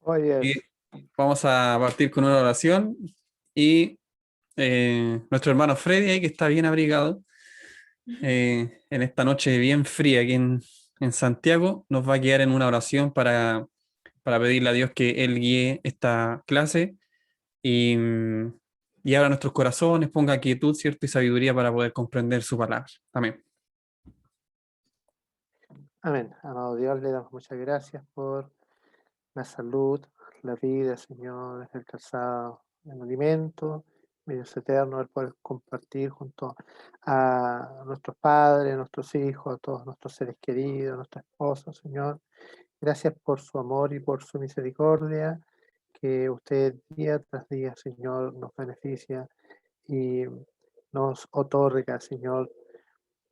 Oh, Y yes. vamos a partir con una oración y nuestro hermano Freddy, ahí, que está bien abrigado, en esta noche bien fría aquí en Santiago, nos va a guiar en una oración para pedirle a Dios que Él guíe esta clase y, y abra nuestros corazones, ponga quietud, ¿cierto? Y sabiduría para poder comprender su palabra. Amén. Amén. Amado Dios, le damos muchas gracias por la salud, la vida, Señor, el calzado, el alimento, mi Dios eterno, el poder compartir junto a nuestros padres, a nuestros hijos, a todos nuestros seres queridos, a nuestros esposos, Señor. Gracias por su amor y por su misericordia, que usted día tras día, Señor, nos beneficia y nos otorga, Señor,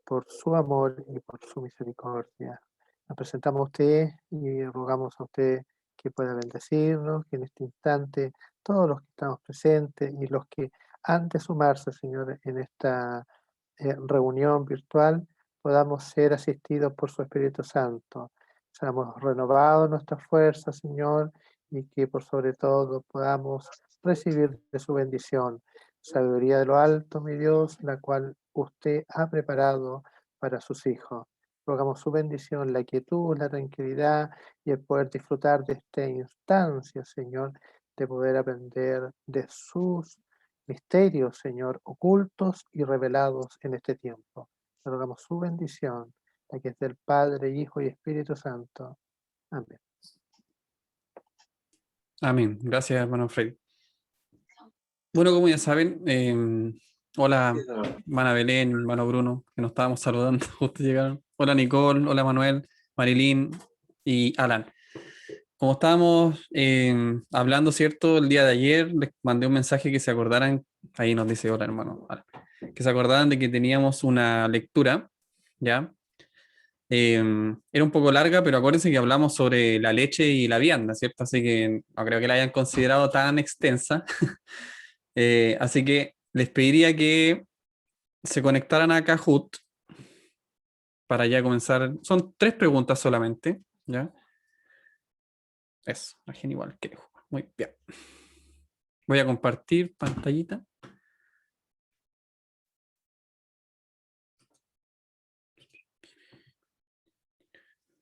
por su amor y por su misericordia. Nos presentamos a usted y rogamos a usted que pueda bendecirnos, que en este instante todos los que estamos presentes y los que han de sumarse, Señor, en esta reunión virtual, podamos ser asistidos por su Espíritu Santo. Seamos renovados nuestras fuerzas, Señor, y que por sobre todo podamos recibir de su bendición, sabiduría de lo alto, mi Dios, la cual usted ha preparado para sus hijos. Rogamos su bendición, la quietud, la tranquilidad y el poder disfrutar de esta instancia, Señor, de poder aprender de sus misterios, Señor, ocultos y revelados en este tiempo. Le rogamos su bendición, la que es del Padre, Hijo y Espíritu Santo. Amén. Amén. Gracias, hermano Freddy. Bueno, como ya saben, hola, hermana Belén, hermano Bruno, que nos estábamos saludando, justo llegaron. Hola Nicole, hola Manuel, Marilyn y Alan. Como estábamos hablando, ¿cierto? El día de ayer les mandé un mensaje que se acordaran, ahí nos dice hola hermano, Alan, que se acordaran de que teníamos una lectura, ¿ya? Era un poco larga, pero acuérdense que hablamos sobre la leche y la vianda, ¿cierto? Así que no creo que la hayan considerado tan extensa. Así que les pediría que se conectaran a Kahoot para ya comenzar. Son 3 preguntas solamente, ¿ya? Eso, la gente igual que muy bien. Voy a compartir pantallita.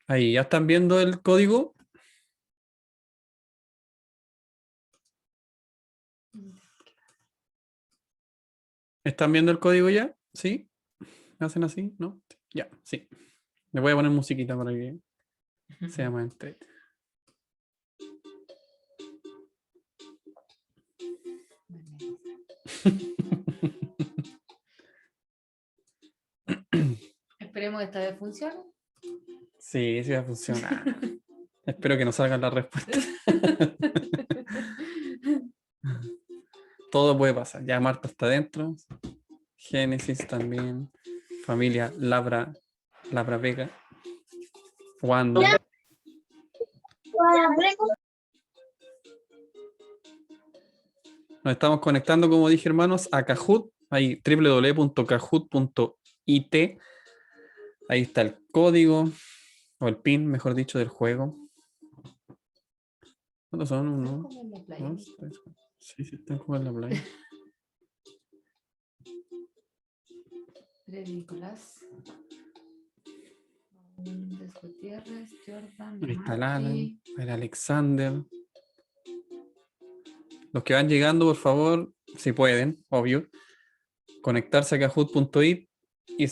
Ahí, ¿ya están viendo el código? ¿Están viendo el código ya? ¿Sí? ¿Me hacen así? ¿No? Ya, sí. Le voy a poner musiquita para que sea más entretenido. Esperemos que esta vez funcione. Sí, sí va a funcionar. Espero que nos salgan las respuestas. Todo puede pasar. Ya Marta está dentro. Génesis también. Familia Labra Vega. Wanda. Nos estamos conectando, como dije, hermanos, a Kahoot. Ahí www.kahoot.it. Ahí está el código, o el PIN, mejor dicho, del juego. ¿Cuántos son? Uno, dos, tres, cuatro. Sí, sí, están como en la playa. Nicolás. Gutiérrez, Jordan, Ahí está el Alan, Marty. el Alexander. Los que van llegando, por favor, si pueden, obvio, conectarse a kahoot.it y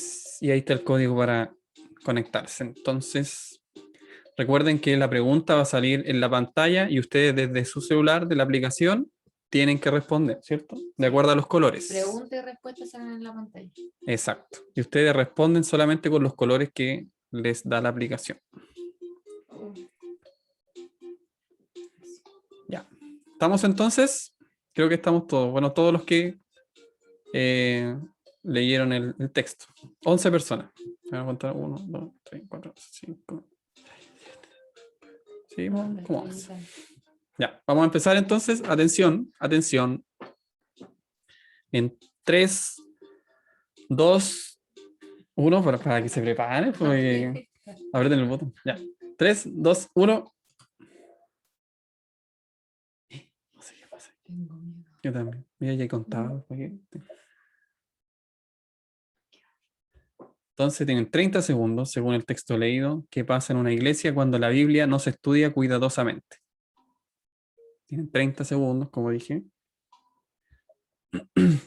ahí está el código para conectarse. Entonces, recuerden que la pregunta va a salir en la pantalla y ustedes desde su celular de la aplicación tienen que responder, ¿cierto? De acuerdo a los colores. Pregunta y respuesta salen en la pantalla. Exacto. Y ustedes responden solamente con los colores que les da la aplicación. Ya. ¿Estamos entonces? Creo que estamos todos. Bueno, todos los que leyeron el texto. 11 personas. Voy a contar 1, 2, 3, 4, 5. Sí, ¿cómo vamos? Ya, vamos a empezar entonces. Atención, atención. En 3, 2, 1, para que se preparen. Porque... Aprieten el botón. Ya. 3, 2, 1. Tengo miedo. Yo también. Mira, ya he contado. Entonces tienen 30 segundos, según el texto leído, qué pasa en una iglesia cuando la Biblia no se estudia cuidadosamente. Tienen 30 segundos, como dije.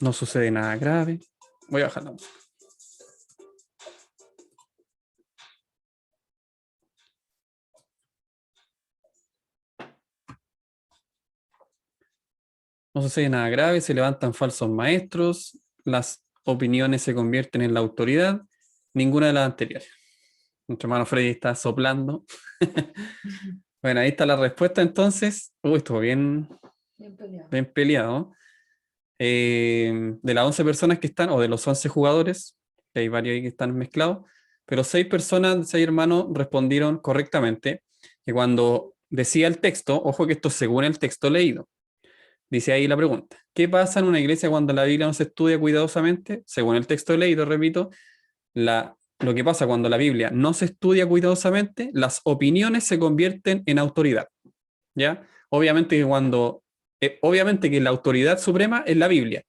No sucede nada grave. Voy a bajar la música. No sucede nada grave, se levantan falsos maestros, las opiniones se convierten en la autoridad, ninguna de las anteriores. Nuestro hermano Freddy está soplando. Bueno, ahí está la respuesta entonces. Uy, estuvo bien Bien peleado. peleado. De las 11 personas que están, o de los 11 jugadores, que hay varios ahí que están mezclados, pero 6 personas, 6 hermanos respondieron correctamente, que cuando decía el texto, ojo que esto es según el texto leído, dice ahí la pregunta, ¿qué pasa en una iglesia cuando la Biblia no se estudia cuidadosamente? Según el texto leído, repito, lo que pasa cuando la Biblia no se estudia cuidadosamente, las opiniones se convierten en autoridad, ¿ya? Obviamente que la autoridad suprema es la Biblia.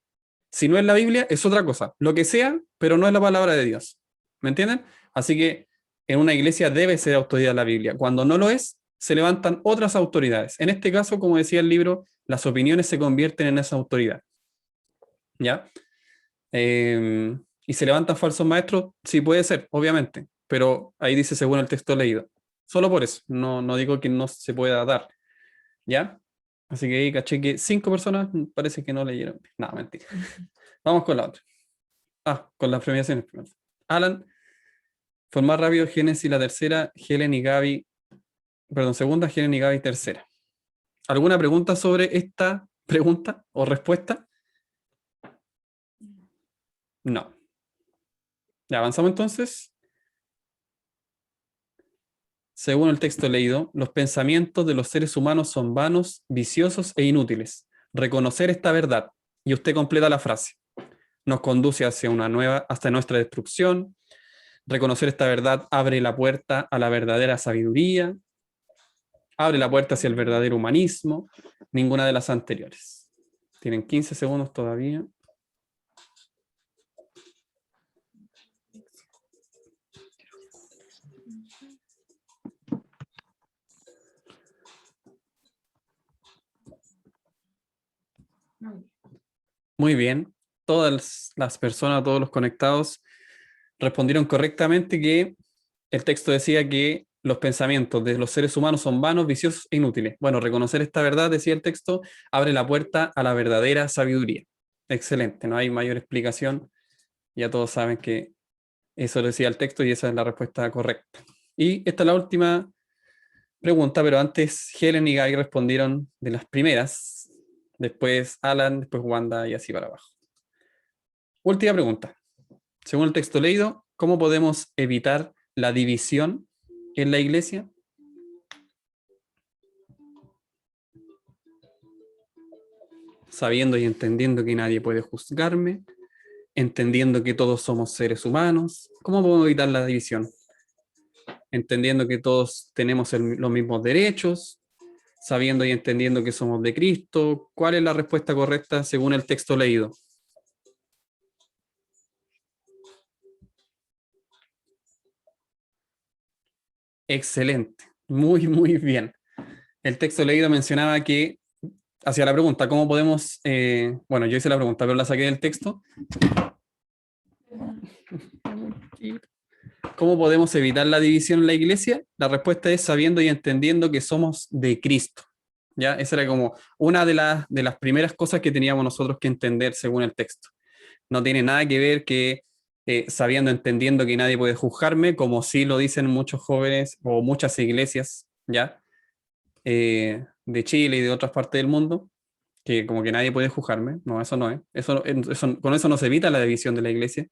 Si no es la Biblia, es otra cosa. Lo que sea, pero no es la palabra de Dios. ¿Me entienden? Así que en una iglesia debe ser autoridad la Biblia. Cuando no lo es, se levantan otras autoridades. En este caso, como decía el libro, las opiniones se convierten en esa autoridad. ¿Ya? ¿Y se levantan falsos maestros? Sí, puede ser, obviamente. Pero ahí dice según el texto leído. Solo por eso. No digo que no se pueda dar. ¿Ya? Así que ahí caché que 5 personas parece que no leyeron. No, mentira. Vamos con la otra. Con las premiaciones primero. Alan, fue más rápido Génesis la tercera, Helen y Gaby, perdón, segunda, Helen y Gaby tercera. ¿Alguna pregunta sobre esta pregunta o respuesta? No. Ya avanzamos entonces. Según el texto leído, los pensamientos de los seres humanos son vanos, viciosos e inútiles. Reconocer esta verdad, y usted completa la frase, nos conduce hasta nuestra destrucción. Reconocer esta verdad abre la puerta a la verdadera sabiduría, abre la puerta hacia el verdadero humanismo, ninguna de las anteriores. Tienen 15 segundos todavía. Muy bien. Todas las personas, todos los conectados respondieron correctamente que el texto decía que los pensamientos de los seres humanos son vanos, viciosos e inútiles. Bueno, reconocer esta verdad, decía el texto, abre la puerta a la verdadera sabiduría. Excelente, no hay mayor explicación. Ya todos saben que eso decía el texto y esa es la respuesta correcta. Y esta es la última pregunta, pero antes Helen y Guy respondieron de las primeras, después Alan, después Wanda y así para abajo. Última pregunta. Según el texto leído, ¿cómo podemos evitar la división en la iglesia? Sabiendo y entendiendo que nadie puede juzgarme, entendiendo que todos somos seres humanos. ¿Cómo podemos evitar la división? Entendiendo que todos tenemos los mismos derechos, sabiendo y entendiendo que somos de Cristo. ¿Cuál es la respuesta correcta según el texto leído? Excelente, muy, muy bien. El texto leído mencionaba que, hacia la pregunta, ¿cómo podemos, bueno, yo hice la pregunta, pero la saqué del texto. ¿Cómo podemos evitar la división en la iglesia? La respuesta es sabiendo y entendiendo que somos de Cristo. ¿Ya? Esa era como una de las primeras cosas que teníamos nosotros que entender según el texto. No tiene nada que ver que sabiendo, entendiendo que nadie puede juzgarme, como sí lo dicen muchos jóvenes o muchas iglesias, ¿ya? De Chile y de otras partes del mundo, que como que nadie puede juzgarme. No, eso no es. Con eso no se evita la división de la iglesia.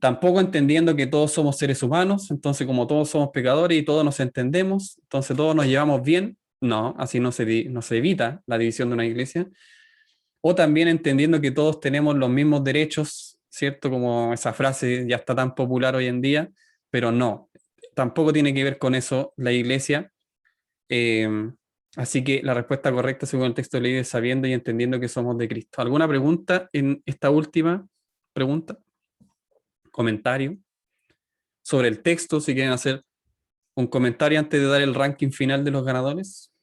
Tampoco entendiendo que todos somos seres humanos, entonces como todos somos pecadores y todos nos entendemos, entonces todos nos llevamos bien. No, así no se evita la división de una iglesia. O también entendiendo que todos tenemos los mismos derechos, ¿cierto? Como esa frase ya está tan popular hoy en día, pero no, tampoco tiene que ver con eso la iglesia. Así que la respuesta correcta según el texto leído es sabiendo y entendiendo que somos de Cristo. ¿Alguna pregunta en esta última pregunta? ¿Comentario? Sobre el texto, si quieren hacer un comentario antes de dar el ranking final de los ganadores.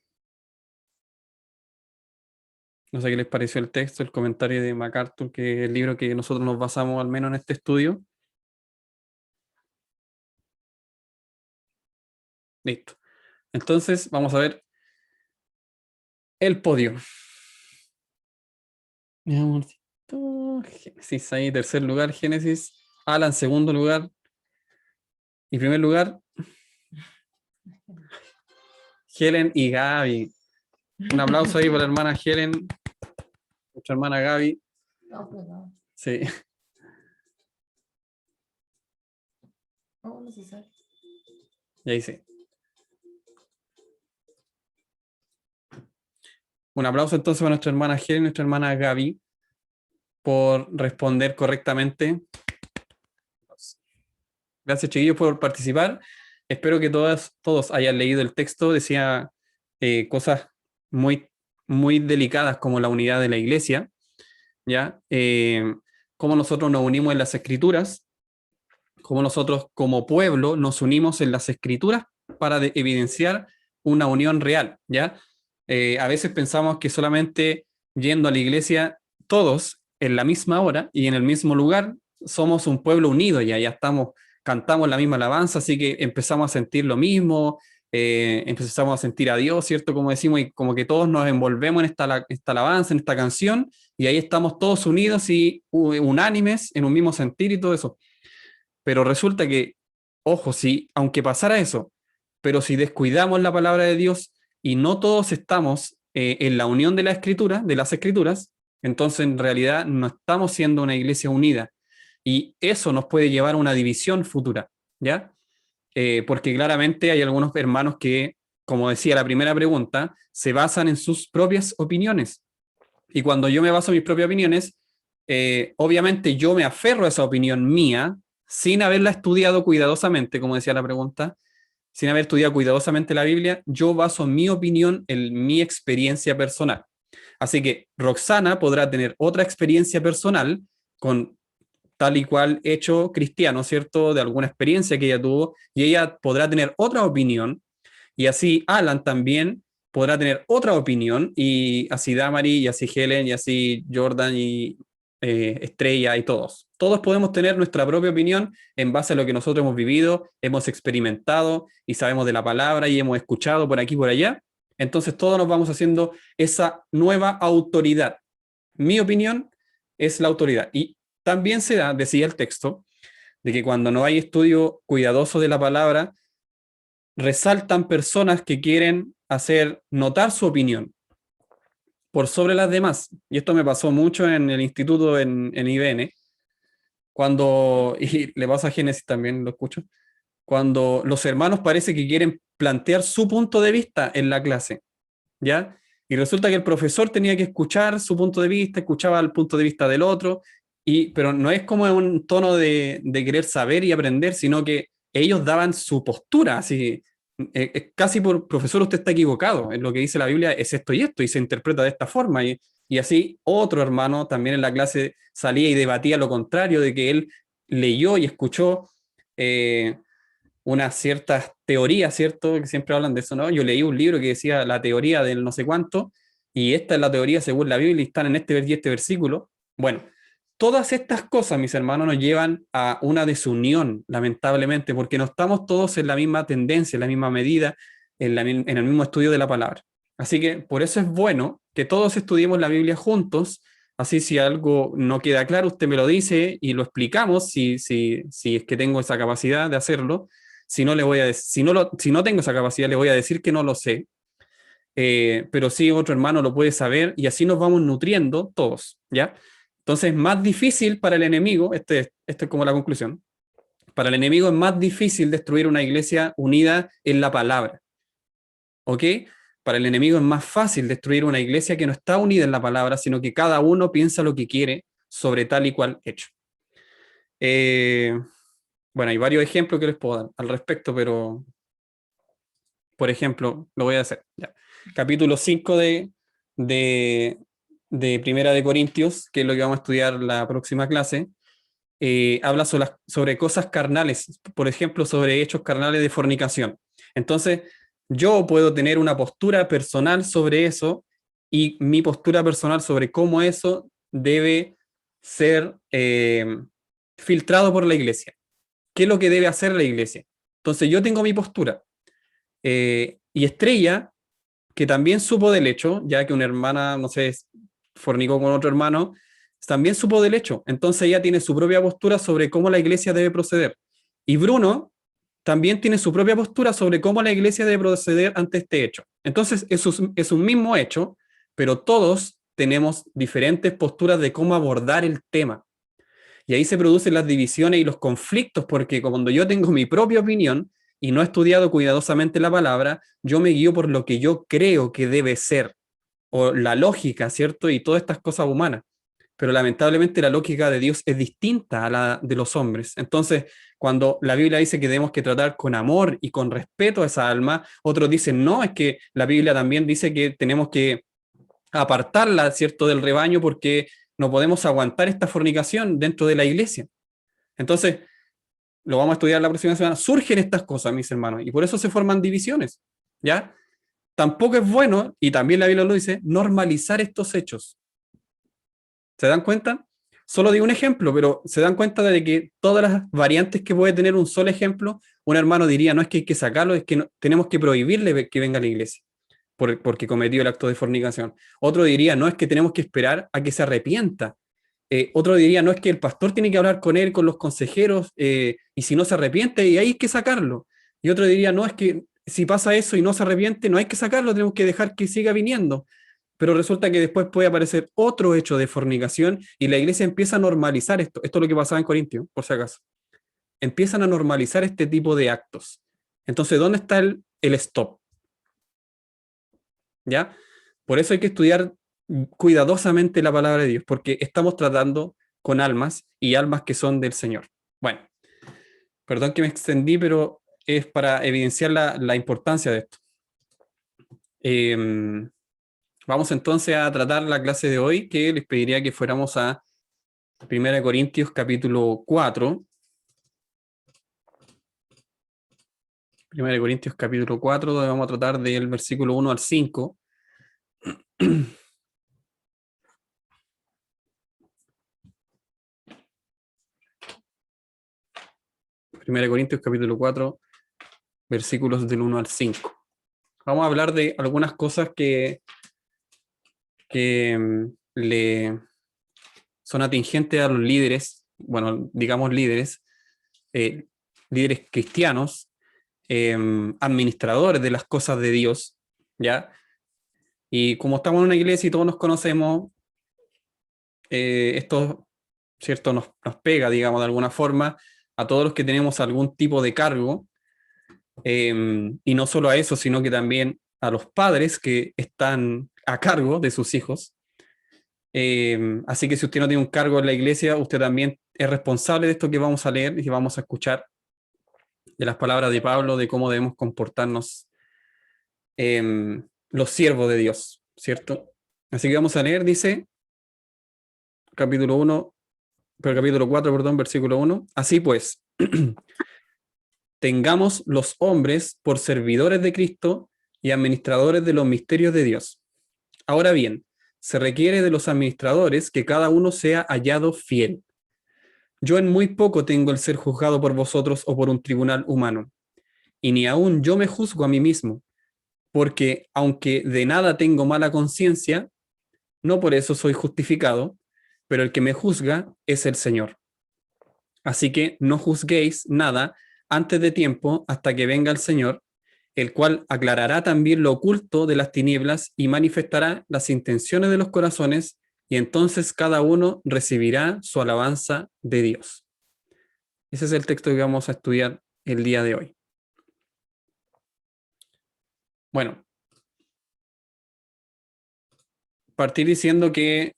No sé qué les pareció el texto, el comentario de MacArthur, que es el libro que nosotros nos basamos al menos en este estudio. Listo. Entonces, vamos a ver el podio. Mi amorcito. Génesis ahí, tercer lugar, Génesis. Alan, segundo lugar. Y primer lugar, Helen y Gaby. Un aplauso ahí para la hermana Helen, nuestra hermana Gaby. No, pues no. Sí. No se sabe. Y ahí sí. Un aplauso entonces para nuestra hermana Helen y nuestra hermana Gaby por responder correctamente. Gracias, chiquillos, por participar. Espero que todos hayan leído el texto. Decía cosas muy, muy delicadas como la unidad de la iglesia, ¿ya? Cómo nosotros nos unimos en las escrituras, cómo nosotros como pueblo nos unimos en las escrituras para evidenciar una unión real, ¿ya? A veces pensamos que solamente yendo a la iglesia todos en la misma hora y en el mismo lugar somos un pueblo unido, ya estamos, cantamos la misma alabanza, así que empezamos a sentir lo mismo, empezamos a sentir a Dios, ¿cierto? Como decimos, y como que todos nos envolvemos en esta alabanza, en esta canción, y ahí estamos todos unidos y unánimes en un mismo sentir y todo eso. Pero resulta que, ojo, si, aunque pasara eso, pero si descuidamos la palabra de Dios y no todos estamos en la unión de la escritura, de las escrituras, entonces en realidad no estamos siendo una iglesia unida. Y eso nos puede llevar a una división futura, ¿ya? Porque claramente hay algunos hermanos que, como decía la primera pregunta, se basan en sus propias opiniones. Y cuando yo me baso en mis propias opiniones, obviamente yo me aferro a esa opinión mía sin haberla estudiado cuidadosamente, como decía la pregunta, sin haber estudiado cuidadosamente la Biblia, yo baso mi opinión en mi experiencia personal. Así que Roxana podrá tener otra experiencia personal con tal y cual hecho cristiano, ¿cierto? De alguna experiencia que ella tuvo, y ella podrá tener otra opinión, y así Alan también podrá tener otra opinión, y así Damari, y así Helen, y así Jordan, y Estrella, y todos. Todos podemos tener nuestra propia opinión en base a lo que nosotros hemos vivido, hemos experimentado, y sabemos de la palabra, y hemos escuchado por aquí y por allá. Entonces todos nos vamos haciendo esa nueva autoridad. Mi opinión es la autoridad. Y también se da, decía el texto, de que cuando no hay estudio cuidadoso de la palabra, resaltan personas que quieren hacer notar su opinión por sobre las demás. Y esto me pasó mucho en el instituto en IBN, cuando, y le pasa a Génesis también, lo escucho, cuando los hermanos parece que quieren plantear su punto de vista en la clase, ¿ya? Y resulta que el profesor tenía que escuchar su punto de vista, escuchaba el punto de vista del otro, pero no es como en un tono de querer saber y aprender, sino que ellos daban su postura, así, casi por profesor usted está equivocado, en lo que dice la Biblia es esto, y se interpreta de esta forma, y así otro hermano también en la clase salía y debatía lo contrario, de que él leyó y escuchó unas ciertas teorías, ¿cierto? Que siempre hablan de eso, ¿no? Yo leí un libro que decía la teoría del no sé cuánto, y esta es la teoría según la Biblia, y están en este y este versículo. Bueno, todas estas cosas, mis hermanos, nos llevan a una desunión, lamentablemente, porque no estamos todos en la misma tendencia, en la misma medida, en el mismo estudio de la palabra. Así que por eso es bueno que todos estudiemos la Biblia juntos. Así si algo no queda claro, usted me lo dice y lo explicamos si es que tengo esa capacidad de hacerlo. Si no, le voy a si no tengo esa capacidad, le voy a decir que no lo sé. Pero sí otro hermano lo puede saber y así nos vamos nutriendo todos, ¿ya? Entonces es más difícil para el enemigo, este es como la conclusión, para el enemigo es más difícil destruir una iglesia unida en la palabra, ¿ok? Para el enemigo es más fácil destruir una iglesia que no está unida en la palabra, sino que cada uno piensa lo que quiere sobre tal y cual hecho. Bueno, hay varios ejemplos que les puedo dar al respecto, pero por ejemplo, lo voy a hacer. Ya. capítulo 5 de Primera de Corintios, que es lo que vamos a estudiar la próxima clase, habla sobre cosas carnales, por ejemplo, sobre hechos carnales de fornicación. Entonces, yo puedo tener una postura personal sobre eso y mi postura personal sobre cómo eso debe ser filtrado por la iglesia. ¿Qué es lo que debe hacer la iglesia? Entonces, yo tengo mi postura. Y Estrella, que también supo del hecho, ya que una hermana, no sé, fornicó con otro hermano, también supo del hecho. Entonces ella tiene su propia postura sobre cómo la iglesia debe proceder. Y Bruno también tiene su propia postura sobre cómo la iglesia debe proceder ante este hecho. Entonces es un mismo hecho, pero todos tenemos diferentes posturas de cómo abordar el tema. Y ahí se producen las divisiones y los conflictos, porque cuando yo tengo mi propia opinión y no he estudiado cuidadosamente la palabra, yo me guío por lo que yo creo que debe ser, o la lógica, ¿cierto? Y todas estas cosas humanas. Pero lamentablemente la lógica de Dios es distinta a la de los hombres. Entonces, cuando la Biblia dice que tenemos que tratar con amor y con respeto a esa alma, otros dicen, no, es que la Biblia también dice que tenemos que apartarla, ¿cierto?, del rebaño porque no podemos aguantar esta fornicación dentro de la iglesia. Entonces, lo vamos a estudiar la próxima semana, surgen estas cosas, mis hermanos, y por eso se forman divisiones, ¿ya? Tampoco es bueno, y también la Biblia lo dice, normalizar estos hechos. ¿Se dan cuenta? Solo digo un ejemplo, pero se dan cuenta de que todas las variantes que puede tener un solo ejemplo, un hermano diría, no es que hay que sacarlo, es que no, tenemos que prohibirle que venga a la iglesia porque cometió el acto de fornicación. Otro diría, no es que tenemos que esperar a que se arrepienta. Otro diría, no es que el pastor tiene que hablar con él, con los consejeros, y si no se arrepiente, y ahí hay que sacarlo. Y otro diría, no, es que si pasa eso y no se arrepiente, no hay que sacarlo, tenemos que dejar que siga viniendo. Pero resulta que después puede aparecer otro hecho de fornicación y la iglesia empieza a normalizar esto. Esto es lo que pasaba en Corintios, por si acaso. Empiezan a normalizar este tipo de actos. Entonces, ¿dónde está el stop? ¿Ya? Por eso hay que estudiar cuidadosamente la palabra de Dios, porque estamos tratando con almas y almas que son del Señor. Bueno, perdón que me extendí, pero es para evidenciar la importancia de esto. Vamos entonces a tratar la clase de hoy, que les pediría que fuéramos a 1 Corintios capítulo 4. 1 Corintios capítulo 4, donde vamos a tratar del versículo 1 al 5. 1 Corintios capítulo 4, versículos del 1 al 5. Vamos a hablar de algunas cosas que le son atingentes a los líderes, bueno, digamos líderes cristianos, administradores de las cosas de Dios, ¿ya? Y como estamos en una iglesia y todos nos conocemos, esto, ¿cierto?, nos pega, digamos, de alguna forma a todos los que tenemos algún tipo de cargo, y no solo a eso, sino que también a los padres que están a cargo de sus hijos. Así que si usted no tiene un cargo en la iglesia, usted también es responsable de esto que vamos a leer y que vamos a escuchar, de las palabras de Pablo, de cómo debemos comportarnos los siervos de Dios, ¿cierto? Así que vamos a leer, dice, capítulo 4, perdón, versículo 1. Así pues, tengamos los hombres por servidores de Cristo y administradores de los misterios de Dios. Ahora bien, se requiere de los administradores que cada uno sea hallado fiel. Yo en muy poco tengo el ser juzgado por vosotros o por un tribunal humano, y ni aun yo me juzgo a mí mismo, porque aunque de nada tengo mala conciencia, no por eso soy justificado, pero el que me juzga es el Señor. Así que no juzguéis nada antes de tiempo hasta que venga el Señor, el cual aclarará también lo oculto de las tinieblas y manifestará las intenciones de los corazones, y entonces cada uno recibirá su alabanza de Dios. Ese es el texto que vamos a estudiar el día de hoy. Bueno, partir diciendo que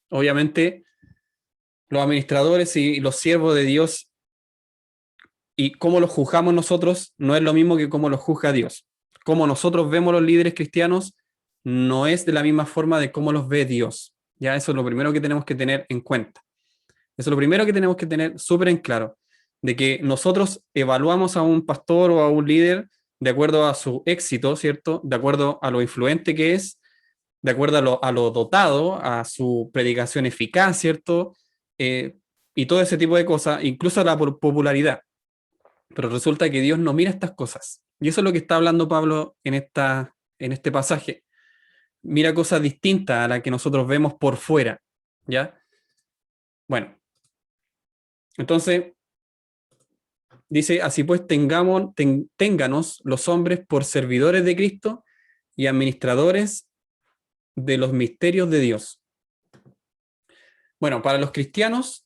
obviamente los administradores y los siervos de Dios y cómo los juzgamos nosotros no es lo mismo que cómo los juzga Dios. cómo nosotros vemos los líderes cristianos no es de la misma forma de cómo los ve Dios. Ya eso es lo primero que tenemos que tener en cuenta. Eso es lo primero que tenemos que tener súper en claro, de que nosotros evaluamos a un pastor o a un líder de acuerdo a su éxito, ¿cierto? De acuerdo a lo influente que es, de acuerdo a lo dotado, a su predicación eficaz, ¿cierto? Y todo ese tipo de cosas, incluso a la popularidad. Pero resulta que Dios no mira estas cosas. Y eso es lo que está hablando Pablo en este pasaje. Mira cosas distintas a las que nosotros vemos por fuera, ¿ya? Bueno, entonces, dice, así pues ténganos los hombres por servidores de Cristo y administradores de los misterios de Dios. Bueno, para los cristianos,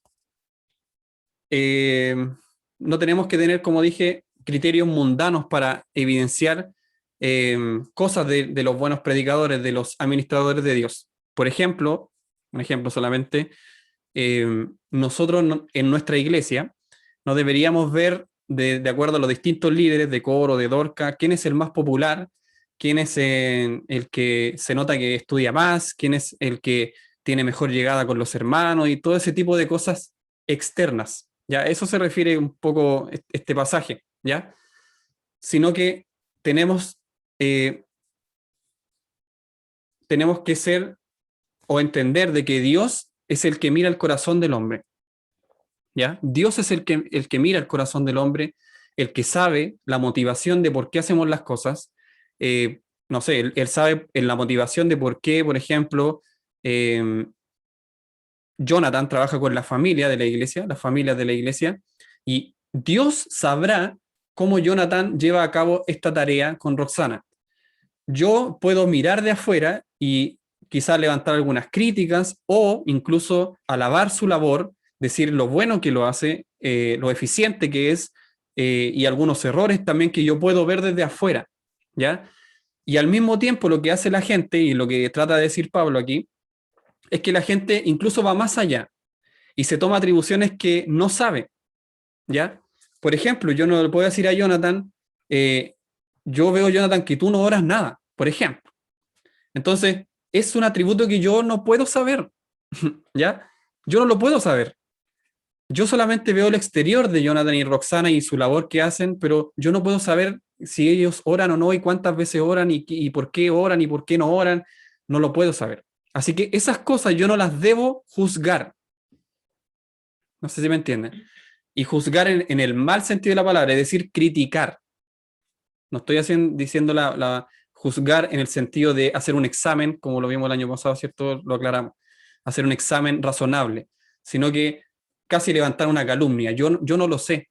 no tenemos que tener, como dije, criterios mundanos para evidenciar cosas de los buenos predicadores, de los administradores de Dios. Por ejemplo, un ejemplo solamente, nosotros en nuestra iglesia no deberíamos ver de acuerdo a los distintos líderes de coro, de Dorca, quién es el más popular, quién es el que se nota que estudia más, quién es el que tiene mejor llegada con los hermanos y todo ese tipo de cosas externas. ¿Ya? Eso se refiere un poco este pasaje, ¿ya? Sino que tenemos que ser o entender de que Dios es el que mira el corazón del hombre, ¿ya? Dios es el que mira el corazón del hombre, el que sabe la motivación de por qué hacemos las cosas. No sé, él sabe la motivación de por qué, por ejemplo, Jonathan trabaja con la familia de la iglesia, las familias de la iglesia, y Dios sabrá cómo Jonathan lleva a cabo esta tarea con Roxana. Yo puedo mirar de afuera y quizás levantar algunas críticas o incluso alabar su labor, decir lo bueno que lo hace, lo eficiente que es, y algunos errores también que yo puedo ver desde afuera, ¿ya? Y al mismo tiempo lo que hace la gente, y lo que trata de decir Pablo aquí, es que la gente incluso va más allá y se toma atribuciones que no sabe, ¿ya? Por ejemplo, yo no le puedo decir a Jonathan, yo veo, Jonathan, que tú no oras nada, por ejemplo. Entonces, es un atributo que yo no puedo saber, ¿ya? Yo no lo puedo saber. Yo solamente veo el exterior de Jonathan y Roxana y su labor que hacen, pero yo no puedo saber si ellos oran o no y cuántas veces oran y por qué oran y por qué no oran. No lo puedo saber. Así que esas cosas yo no las debo juzgar. No sé si me entienden. Y juzgar en el mal sentido de la palabra, es decir, criticar. No estoy diciendo juzgar en el sentido de hacer un examen, como lo vimos el año pasado, ¿cierto? Lo aclaramos. Hacer un examen razonable, sino que casi levantar una calumnia. Yo no lo sé.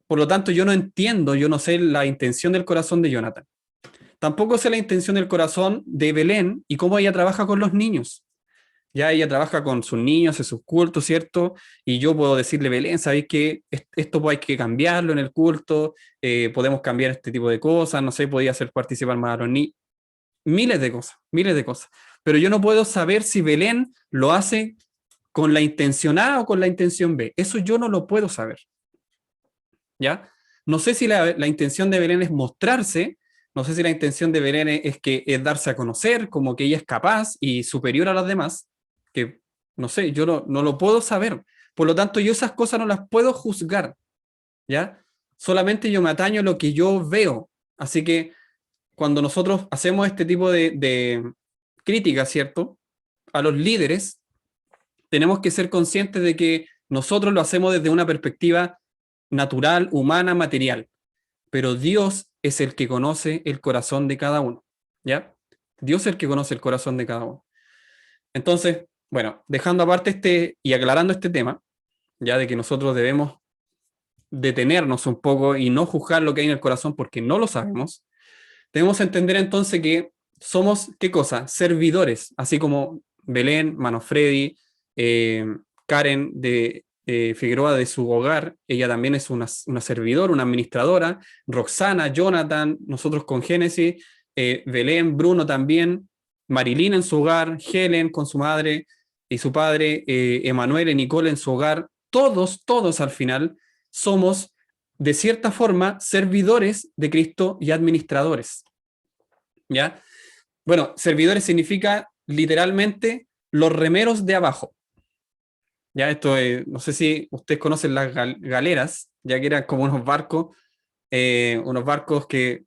Por lo tanto, yo no entiendo, yo no sé la intención del corazón de Jonathan. Tampoco sé la intención del corazón de Belén y cómo ella trabaja con los niños. Ya ella trabaja con sus niños, hace sus cultos, ¿cierto? Y yo puedo decirle, Belén, ¿sabéis que esto hay que cambiarlo en el culto? Podemos cambiar este tipo de cosas, no sé, podía hacer participar más a los niños. Miles de cosas, miles de cosas. Pero yo no puedo saber si Belén lo hace con la intención A o con la intención B. Eso yo no lo puedo saber. ¿Ya? No sé si la intención de Belén es mostrarse, no sé si la intención de Belén es darse a conocer, como que ella es capaz y superior a las demás, que no sé, yo no lo puedo saber. Por lo tanto, yo esas cosas no las puedo juzgar, ¿ya? Solamente yo me ataño a lo que yo veo. Así que cuando nosotros hacemos este tipo de críticas, ¿cierto? A los líderes, tenemos que ser conscientes de que nosotros lo hacemos desde una perspectiva natural, humana, material. Pero Dios es el que conoce el corazón de cada uno, ¿ya? Dios es el que conoce el corazón de cada uno. Entonces, bueno, dejando aparte y aclarando este tema, ya de que nosotros debemos detenernos un poco y no juzgar lo que hay en el corazón porque no lo sabemos, debemos entender entonces que somos, ¿qué cosa? Servidores, así como Belén, Manofredi, Karen de Figueroa de su hogar, ella también es una servidora, una administradora, Roxana, Jonathan, nosotros con Génesis, Belén, Bruno también, Marilyn en su hogar, Helen con su madre y su padre, Emanuel y Nicole en su hogar, todos al final somos de cierta forma, servidores de Cristo y administradores. ¿Ya? Bueno, servidores significa literalmente los remeros de abajo. Ya, esto no sé si ustedes conocen las galeras, ya que eran como unos barcos que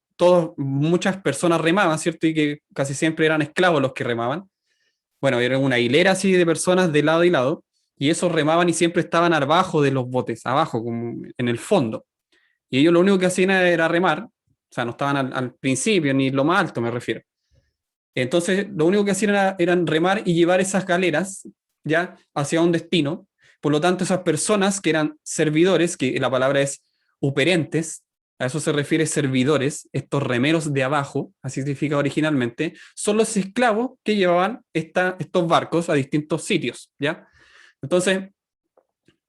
muchas personas remaban, ¿cierto? Y que casi siempre eran esclavos los que remaban. Bueno, era una hilera así de personas de lado y lado, y esos remaban y siempre estaban abajo de los botes, abajo, como en el fondo. Y ellos lo único que hacían era remar, o sea, no estaban al principio, ni lo más alto me refiero. Entonces, lo único que hacían eran remar y llevar esas galeras ya hacia un destino. Por lo tanto, esas personas que eran servidores, que la palabra es uperentes, a eso se refiere servidores, estos remeros de abajo, así significa originalmente, son los esclavos que llevaban estos barcos a distintos sitios, ¿ya? Entonces,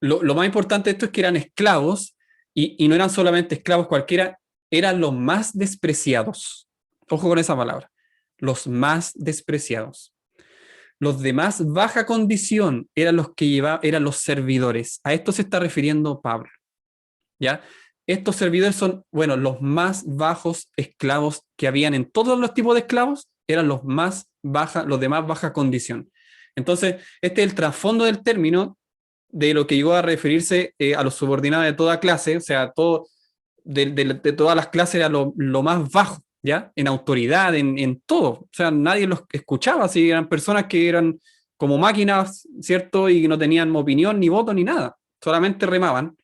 lo más importante de esto es que eran esclavos, y no eran solamente esclavos cualquiera, eran los más despreciados. Ojo con esa palabra. Los más despreciados. Los de más baja condición eran los que eran los servidores. A esto se está refiriendo Pablo. ¿Ya? Estos servidores son, bueno, los más bajos esclavos que habían en todos los tipos de esclavos, eran los de más baja condición. Entonces, este es el trasfondo del término de lo que llegó a referirse a los subordinados de toda clase, o sea, de todas las clases era lo más bajo, ¿ya? En autoridad, en todo. O sea, nadie los escuchaba, si eran personas que eran como máquinas, ¿cierto? Y no tenían opinión, ni voto, ni nada. Solamente remaban.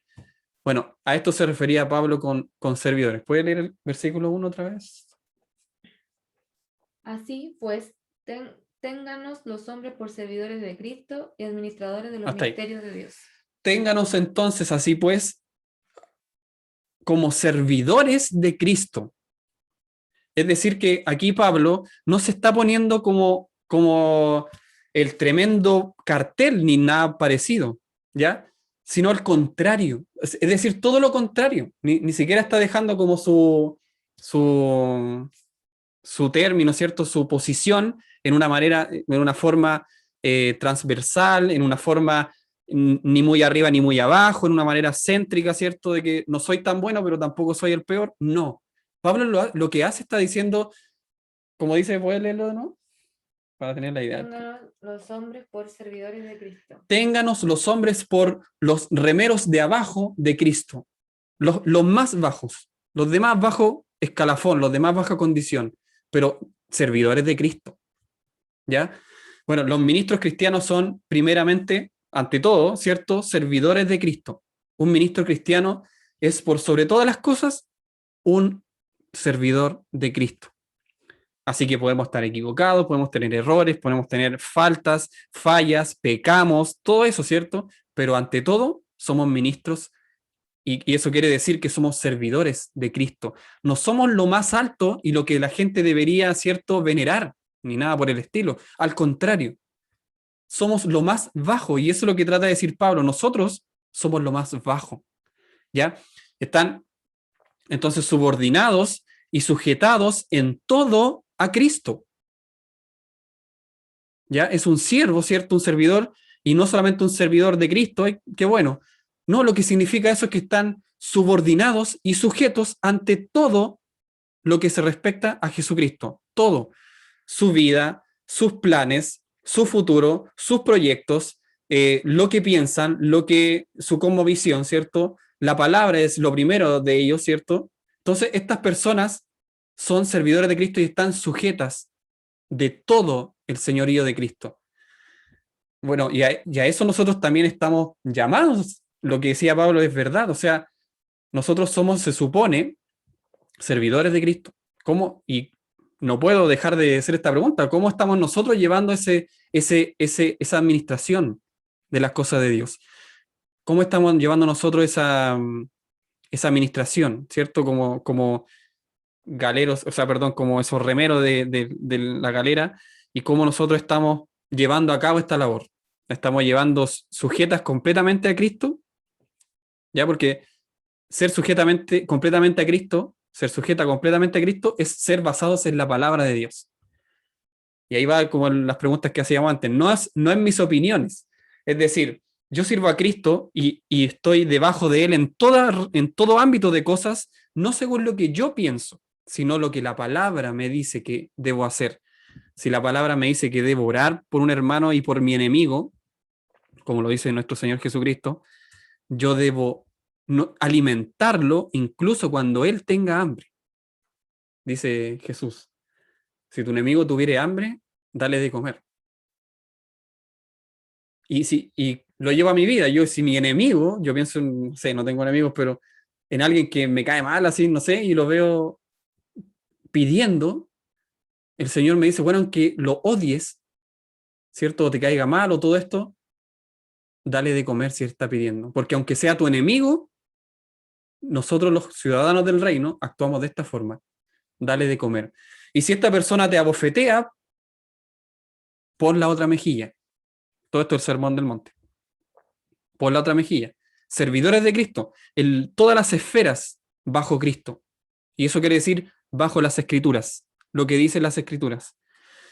Bueno, a esto se refería Pablo con servidores. ¿Puede leer el versículo 1 otra vez? Así pues, ténganos los hombres por servidores de Cristo y administradores de los Hasta ahí. misterios de Dios. Ténganos entonces, así pues, como servidores de Cristo. Es decir, que aquí Pablo no se está poniendo como el tremendo cartel ni nada parecido, ¿ya? Sino al contrario. Es decir, todo lo contrario. Ni siquiera está dejando como su término, ¿cierto? Su posición en una forma transversal, en una forma ni muy arriba ni muy abajo, en una manera céntrica, ¿cierto? De que no soy tan bueno, pero tampoco soy el peor. No. Pablo lo que hace está diciendo, como dice, ¿puedes leerlo de nuevo? Para tener la idea. Ténganos los hombres por servidores de Cristo. Ténganos los hombres por los remeros de abajo de Cristo. Los más bajos, los de más bajo escalafón, los de más baja condición, pero servidores de Cristo. ¿Ya? Bueno, los ministros cristianos son primeramente, ante todo, ¿cierto? Servidores de Cristo. Un ministro cristiano es, por sobre todas las cosas, un servidor de Cristo. Así que podemos estar equivocados, podemos tener errores, podemos tener faltas, fallas, pecamos, todo eso, ¿cierto? Pero ante todo, somos ministros y eso quiere decir que somos servidores de Cristo. No somos lo más alto y lo que la gente debería, ¿cierto?, venerar, ni nada por el estilo. Al contrario, somos lo más bajo y eso es lo que trata de decir Pablo. Nosotros somos lo más bajo, ¿ya? Están entonces subordinados y sujetados en todo a Cristo. ¿Ya? Es un siervo, ¿cierto? Un servidor, y no solamente un servidor de Cristo, qué bueno. No, lo que significa eso es que están subordinados y sujetos ante todo lo que se respecta a Jesucristo. Todo. Su vida, sus planes, su futuro, sus proyectos, lo que piensan, su cosmovisión, ¿cierto? La palabra es lo primero de ellos, ¿cierto? Entonces, estas personas son servidores de Cristo y están sujetas de todo el señorío de Cristo. Bueno, y a eso nosotros también estamos llamados. Lo que decía Pablo es verdad. O sea, nosotros somos, se supone, servidores de Cristo. ¿Cómo? Y no puedo dejar de hacer esta pregunta. ¿Cómo estamos nosotros llevando esa administración de las cosas de Dios? ¿Cómo estamos llevando nosotros esa administración, ¿cierto? Como galeros, o sea, perdón, como esos remeros de la galera, y cómo nosotros estamos llevando a cabo esta labor. La estamos llevando sujetas completamente a Cristo, ¿ya? Porque ser completamente a Cristo, ser sujeta completamente a Cristo, es ser basados en la palabra de Dios. Y ahí va como las preguntas que hacíamos antes. No es mis opiniones. Es decir, yo sirvo a Cristo y estoy debajo de Él en todo ámbito de cosas, no según lo que yo pienso, sino lo que la palabra me dice que debo hacer. Si la palabra me dice que debo orar por un hermano y por mi enemigo, como lo dice nuestro Señor Jesucristo, yo debo alimentarlo incluso cuando él tenga hambre. Dice Jesús, si tu enemigo tuviere hambre, dale de comer. Y lo llevo a mi vida. Si mi enemigo, yo pienso, no sé, no tengo enemigos, pero en alguien que me cae mal, así, no sé, y lo veo pidiendo, el Señor me dice, bueno, aunque lo odies, ¿cierto? O te caiga mal o todo esto, dale de comer si él está pidiendo. Porque aunque sea tu enemigo, nosotros los ciudadanos del reino actuamos de esta forma. Dale de comer. Y si esta persona te abofetea, pon la otra mejilla. Todo esto es el sermón del monte. Pon la otra mejilla. Servidores de Cristo, todas las esferas bajo Cristo. Y eso quiere decir bajo las escrituras, lo que dicen las escrituras.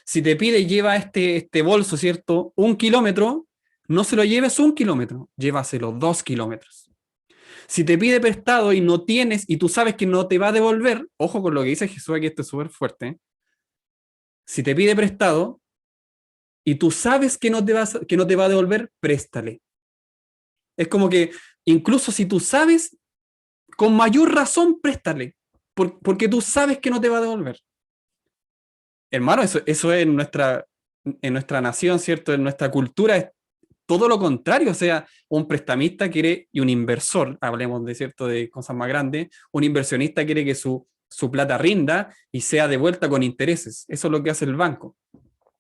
Si te pide, lleva este bolso, ¿cierto? 1 kilómetro, no se lo lleves 1 kilómetro, llévaselo 2 kilómetros. Si te pide prestado y no tienes, y tú sabes que no te va a devolver, ojo con lo que dice Jesús aquí, esto es súper fuerte, ¿eh? Si te pide prestado y tú sabes que no te va a devolver, préstale. Es como que incluso si tú sabes, con mayor razón, préstale, porque tú sabes que no te va a devolver. Hermano, eso es en nuestra nación, ¿cierto? En nuestra cultura es todo lo contrario. O sea, un prestamista quiere, y un inversor, hablemos de, ¿cierto?, de cosas más grandes, un inversionista quiere que su plata rinda y sea devuelta con intereses. Eso es lo que hace el banco.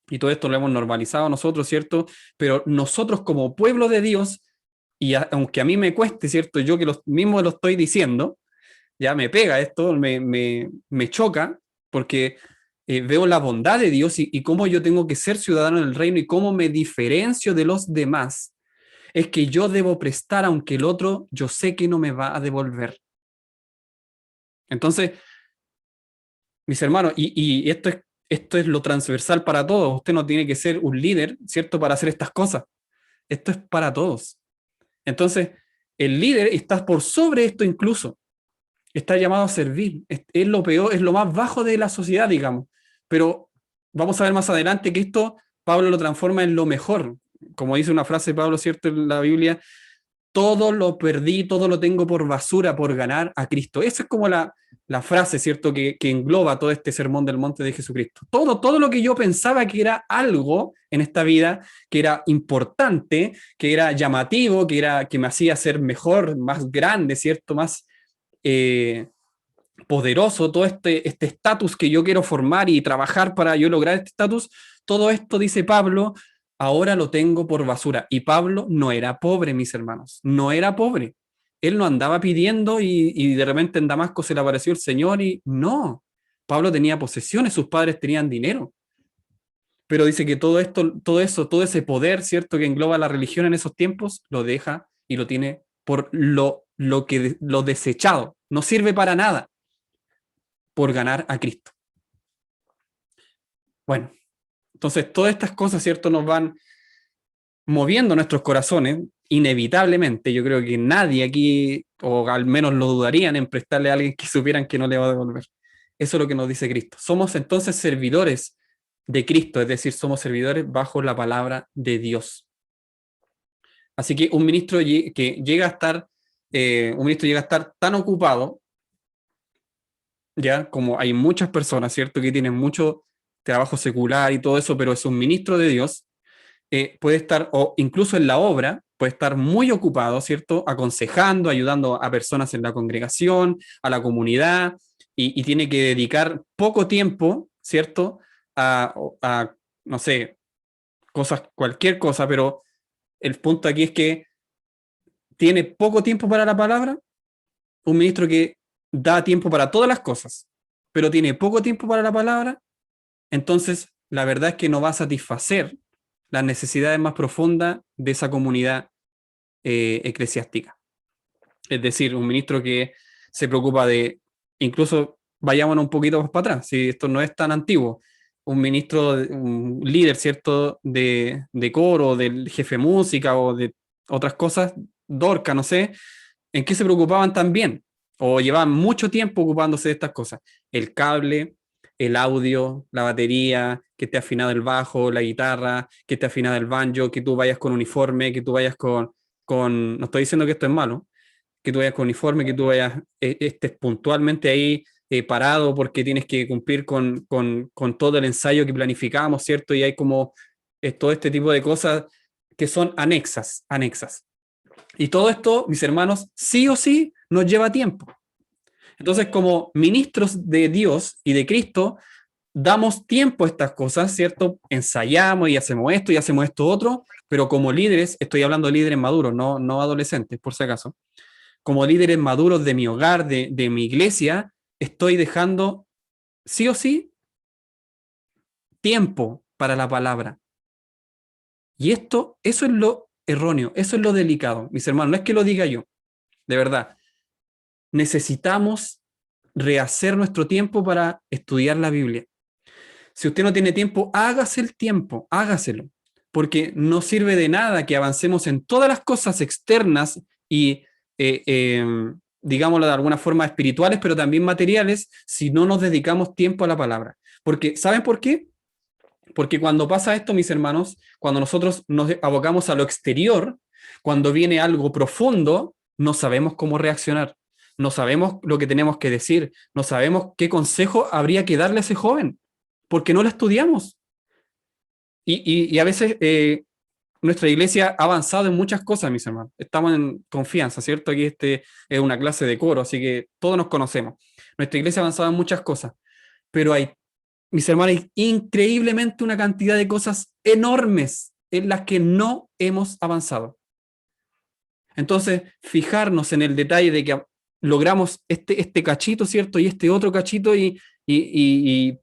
Y todo esto lo hemos normalizado nosotros, ¿cierto? Pero nosotros como pueblo de Dios, y aunque a mí me cueste, ¿cierto? Yo que mismo lo estoy diciendo, ya me pega esto, me choca, porque veo la bondad de Dios y cómo yo tengo que ser ciudadano del reino y cómo me diferencio de los demás. Es que yo debo prestar aunque el otro yo sé que no me va a devolver. Entonces, mis hermanos, y esto es lo transversal para todos. Usted no tiene que ser un líder, ¿cierto?, para hacer estas cosas. Esto es para todos. Entonces, el líder está por sobre esto incluso. Está llamado a servir. Es lo peor, es lo más bajo de la sociedad, digamos. Pero vamos a ver más adelante que esto Pablo lo transforma en lo mejor. Como dice una frase de Pablo, ¿cierto?, en la Biblia, todo lo perdí, todo lo tengo por basura por ganar a Cristo. Esa es como la frase, ¿cierto?, que engloba todo este sermón del monte de Jesucristo. Todo lo que yo pensaba que era algo en esta vida, que era importante, que era llamativo, que me hacía ser mejor, más grande, ¿cierto?, más poderoso, todo este estatus que yo quiero formar y trabajar para yo lograr este estatus, todo esto, dice Pablo, ahora lo tengo por basura. Y Pablo no era pobre, mis hermanos, no era pobre. Él no andaba pidiendo y de repente en Damasco se le apareció el Señor y no. Pablo tenía posesiones, sus padres tenían dinero. Pero dice que todo ese poder, ¿cierto?, que engloba la religión en esos tiempos, lo deja y lo tiene por lo desechado. No sirve para nada por ganar a Cristo. Bueno, entonces todas estas cosas, ¿cierto?, nos van moviendo nuestros corazones, inevitablemente. Yo creo que nadie aquí, o al menos lo dudarían en prestarle a alguien que supieran que no le va a devolver. Eso es lo que nos dice Cristo. Somos entonces servidores de Cristo, es decir, somos servidores bajo la palabra de Dios. Así que un ministro llega a estar tan ocupado, ya como hay muchas personas, ¿cierto?, que tienen mucho trabajo secular y todo eso, pero es un ministro de Dios, puede estar, o incluso en la obra, puede estar muy ocupado, ¿cierto?, aconsejando, ayudando a personas en la congregación, a la comunidad, y tiene que dedicar poco tiempo, ¿cierto?, a no sé, cualquier cosa, pero el punto aquí es que tiene poco tiempo para la palabra. Un ministro que da tiempo para todas las cosas, pero tiene poco tiempo para la palabra, entonces la verdad es que no va a satisfacer las necesidades más profundas de esa comunidad eclesiástica. Es decir, un ministro que se preocupa de, incluso vayámonos un poquito más para atrás, si esto no es tan antiguo, un ministro, un líder, ¿cierto?, de coro, del jefe de música o de otras cosas, Dorca, no sé, ¿en qué se preocupaban también? O llevaban mucho tiempo ocupándose de estas cosas. El cable, el audio, la batería, que esté afinado el bajo, la guitarra, que esté afinado el banjo, que tú vayas con uniforme, que tú vayas no estoy diciendo que esto es malo, que tú vayas con uniforme, que tú vayas, estés puntualmente ahí parado porque tienes que cumplir con todo el ensayo que planificamos, ¿cierto? Y hay como todo este tipo de cosas que son anexas. Y todo esto, mis hermanos, sí o sí nos lleva tiempo. Entonces, como ministros de Dios y de Cristo, damos tiempo a estas cosas, ¿cierto? Ensayamos y hacemos esto otro, pero como líderes, estoy hablando de líderes maduros, no adolescentes, por si acaso, como líderes maduros de mi hogar, de mi iglesia, estoy dejando sí o sí tiempo para la palabra. Y eso es lo erróneo, eso es lo delicado, mis hermanos, no es que lo diga yo, de verdad. Necesitamos rehacer nuestro tiempo para estudiar la Biblia. Si usted no tiene tiempo, hágase el tiempo, hágaselo, porque no sirve de nada que avancemos en todas las cosas externas y, digámoslo de alguna forma, espirituales, pero también materiales, si no nos dedicamos tiempo a la palabra. Porque, ¿saben por qué? Porque cuando pasa esto, mis hermanos, cuando nosotros nos abocamos a lo exterior, cuando viene algo profundo, no sabemos cómo reaccionar, no sabemos lo que tenemos que decir, no sabemos qué consejo habría que darle a ese joven, porque no lo estudiamos. Y a veces nuestra iglesia ha avanzado en muchas cosas, mis hermanos. Estamos en confianza, ¿cierto? Aquí es una clase de coro, así que todos nos conocemos. Nuestra iglesia ha avanzado en muchas cosas, pero hay, mis hermanos, hay increíblemente una cantidad de cosas enormes en las que no hemos avanzado. Entonces, fijarnos en el detalle de que logramos este cachito, ¿cierto? Y este otro cachito y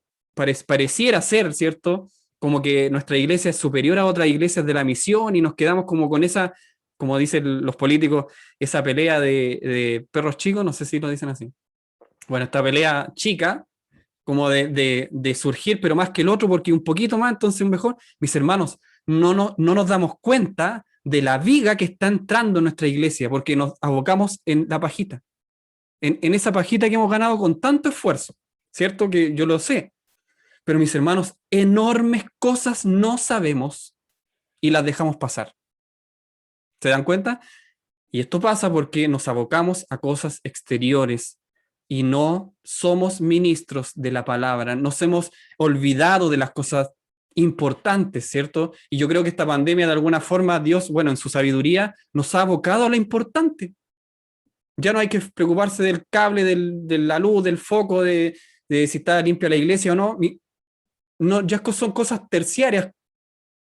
pareciera ser, ¿cierto? Como que nuestra iglesia es superior a otras iglesias de la misión y nos quedamos como con esa, como dicen los políticos, esa pelea de perros chicos, no sé si lo dicen así. Bueno, esta pelea chica, como de surgir, pero más que el otro, porque un poquito más, entonces mejor. Mis hermanos, no nos damos cuenta de la viga que está entrando en nuestra iglesia, porque nos abocamos en la pajita, en esa pajita que hemos ganado con tanto esfuerzo, ¿cierto? Que yo lo sé. Pero mis hermanos, enormes cosas no sabemos y las dejamos pasar. ¿Se dan cuenta? Y esto pasa porque nos abocamos a cosas exteriores y no somos ministros de la palabra. Nos hemos olvidado de las cosas importantes, ¿cierto? Y yo creo que esta pandemia, de alguna forma, Dios, bueno, en su sabiduría, nos ha abocado a lo importante. Ya no hay que preocuparse del cable, de la luz, del foco, de si está limpia la iglesia o no. No, ya son cosas terciarias,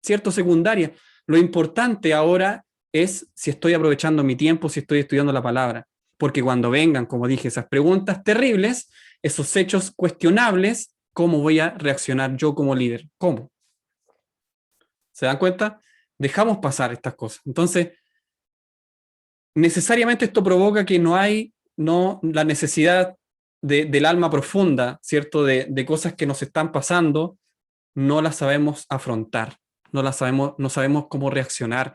¿cierto? Secundarias. Lo importante ahora es si estoy aprovechando mi tiempo, si estoy estudiando la palabra. Porque cuando vengan, como dije, esas preguntas terribles, esos hechos cuestionables, ¿cómo voy a reaccionar yo como líder? ¿Cómo? ¿Se dan cuenta? Dejamos pasar estas cosas. Entonces, necesariamente esto provoca que no la necesidad del alma profunda, ¿cierto? De cosas que nos están pasando, no las sabemos afrontar, no sabemos cómo reaccionar,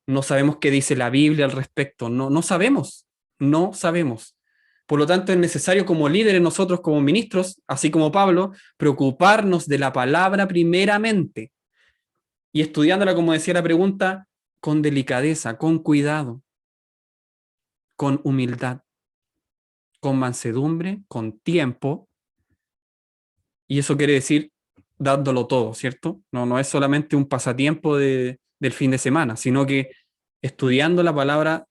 no sabemos qué dice la Biblia al respecto, no sabemos. Por lo tanto, es necesario como líderes, nosotros como ministros, así como Pablo, preocuparnos de la palabra primeramente y estudiándola, como decía la pregunta, con delicadeza, con cuidado, con humildad, con mansedumbre, con tiempo, y eso quiere decir dándolo todo, ¿cierto? No es solamente un pasatiempo del fin de semana, sino que estudiando la palabra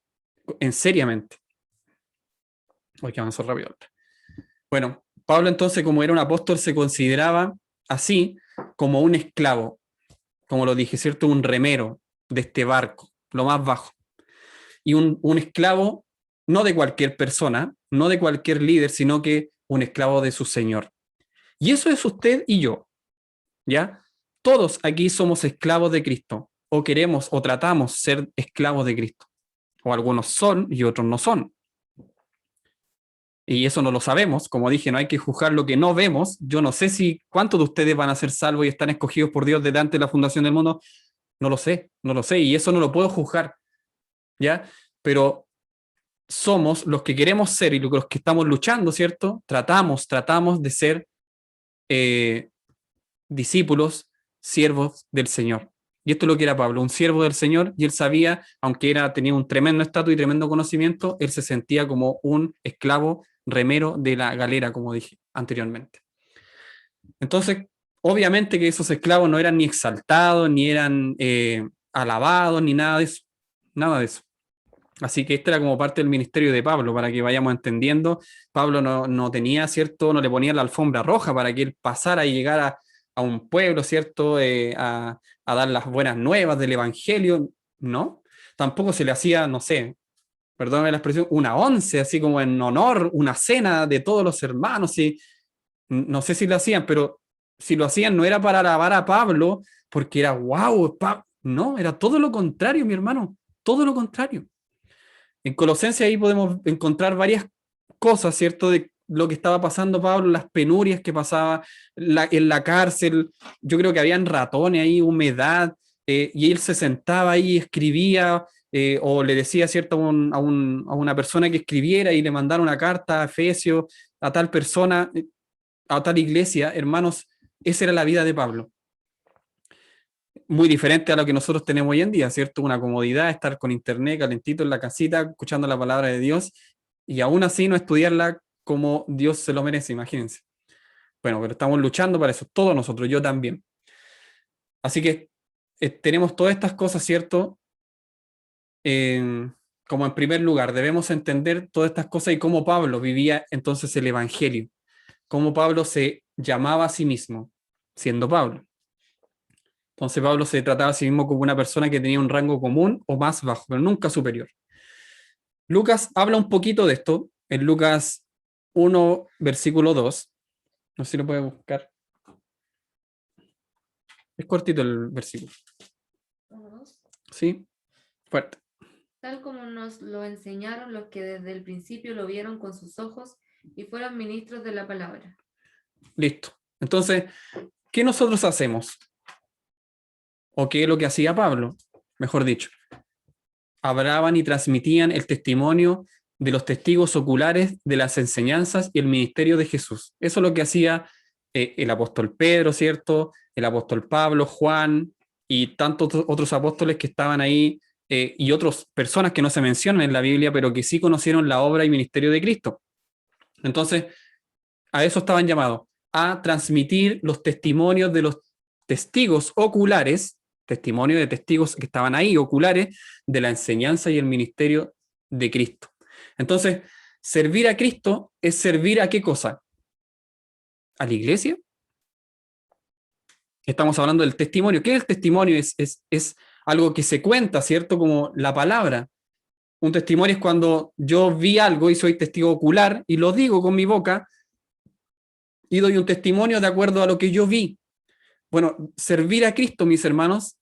seriamente. Hoy que avanzó rápido. Bueno, Pablo entonces, como era un apóstol, se consideraba así como un esclavo, como lo dije, ¿cierto? Un remero de este barco, lo más bajo. Y un esclavo no de cualquier persona, no de cualquier líder, sino que un esclavo de su señor. Y eso es usted y yo, ¿ya? Todos aquí somos esclavos de Cristo, o queremos o tratamos ser esclavos de Cristo. O algunos son y otros no son. Y eso no lo sabemos, como dije, no hay que juzgar lo que no vemos. Yo no sé si cuántos de ustedes van a ser salvos y están escogidos por Dios desde antes de la fundación del mundo. No lo sé, y eso no lo puedo juzgar. ¿ya? Pero somos los que queremos ser y los que estamos luchando, ¿cierto? Tratamos de ser discípulos, siervos del Señor. Y esto es lo que era Pablo, un siervo del Señor, y él sabía, aunque tenía un tremendo estatus y tremendo conocimiento, él se sentía como un esclavo remero de la galera, como dije anteriormente. Entonces, obviamente que esos esclavos no eran ni exaltados, ni eran alabados, ni nada de eso. Nada de eso. Así que esta era como parte del ministerio de Pablo, para que vayamos entendiendo. Pablo no tenía, ¿cierto? No le ponía la alfombra roja para que él pasara y llegara a un pueblo, ¿cierto? A dar las buenas nuevas del evangelio, ¿no? Tampoco se le hacía, no sé, perdóname la expresión, una once, así como en honor, una cena de todos los hermanos, y no sé si lo hacían, pero si lo hacían no era para alabar a Pablo, porque era wow, no, era todo lo contrario, mi hermano, todo lo contrario. En Colosenses ahí podemos encontrar varias cosas, ¿cierto? De lo que estaba pasando Pablo, las penurias que pasaba en la cárcel. Yo creo que habían ratones ahí, humedad, y él se sentaba ahí y escribía, o le decía, ¿cierto? A una persona que escribiera y le mandara una carta a Efesios, a tal persona, a tal iglesia. Hermanos, esa era la vida de Pablo. Muy diferente a lo que nosotros tenemos hoy en día, ¿cierto? Una comodidad, estar con internet calentito en la casita, escuchando la palabra de Dios, y aún así no estudiarla como Dios se lo merece, imagínense. Bueno, pero estamos luchando para eso, todos nosotros, yo también. Así que tenemos todas estas cosas, ¿cierto? Como en primer lugar, debemos entender todas estas cosas y cómo Pablo vivía entonces el Evangelio, cómo Pablo se llamaba a sí mismo, siendo Pablo. Entonces Pablo se trataba a sí mismo como una persona que tenía un rango común o más bajo, pero nunca superior. Lucas habla un poquito de esto en Lucas 1, versículo 2. No sé si lo puede buscar. Es cortito el versículo. Sí, fuerte. Tal como nos lo enseñaron los que desde el principio lo vieron con sus ojos y fueron ministros de la palabra. Listo. Entonces, ¿qué nosotros hacemos? ¿O qué es lo que hacía Pablo? Mejor dicho, hablaban y transmitían el testimonio de los testigos oculares de las enseñanzas y el ministerio de Jesús. Eso es lo que hacía el apóstol Pedro, ¿cierto? El apóstol Pablo, Juan y tantos otros apóstoles que estaban ahí y otras personas que no se mencionan en la Biblia, pero que sí conocieron la obra y ministerio de Cristo. Entonces, a eso estaban llamados, a transmitir los testimonios de los testigos oculares, testimonio de testigos que estaban ahí, oculares, de la enseñanza y el ministerio de Cristo. Entonces, servir a Cristo es servir a qué cosa? ¿A la iglesia? Estamos hablando del testimonio. ¿Qué es el testimonio? Es algo que se cuenta, ¿cierto? Como la palabra. Un testimonio es cuando yo vi algo y soy testigo ocular y lo digo con mi boca y doy un testimonio de acuerdo a lo que yo vi. Bueno, servir a Cristo, mis hermanos,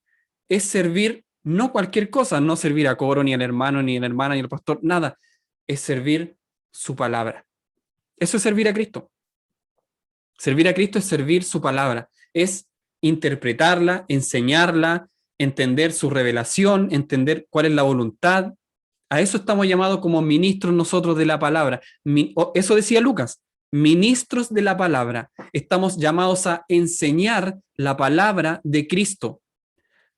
es servir no cualquier cosa, no servir a coro, ni al hermano, ni a la hermana, ni al pastor, nada. Es servir su palabra. Eso es servir a Cristo. Servir a Cristo es servir su palabra. Es interpretarla, enseñarla, entender su revelación, entender cuál es la voluntad. A eso estamos llamados como ministros nosotros de la palabra. Eso decía Lucas. Ministros de la palabra. Estamos llamados a enseñar la palabra de Cristo.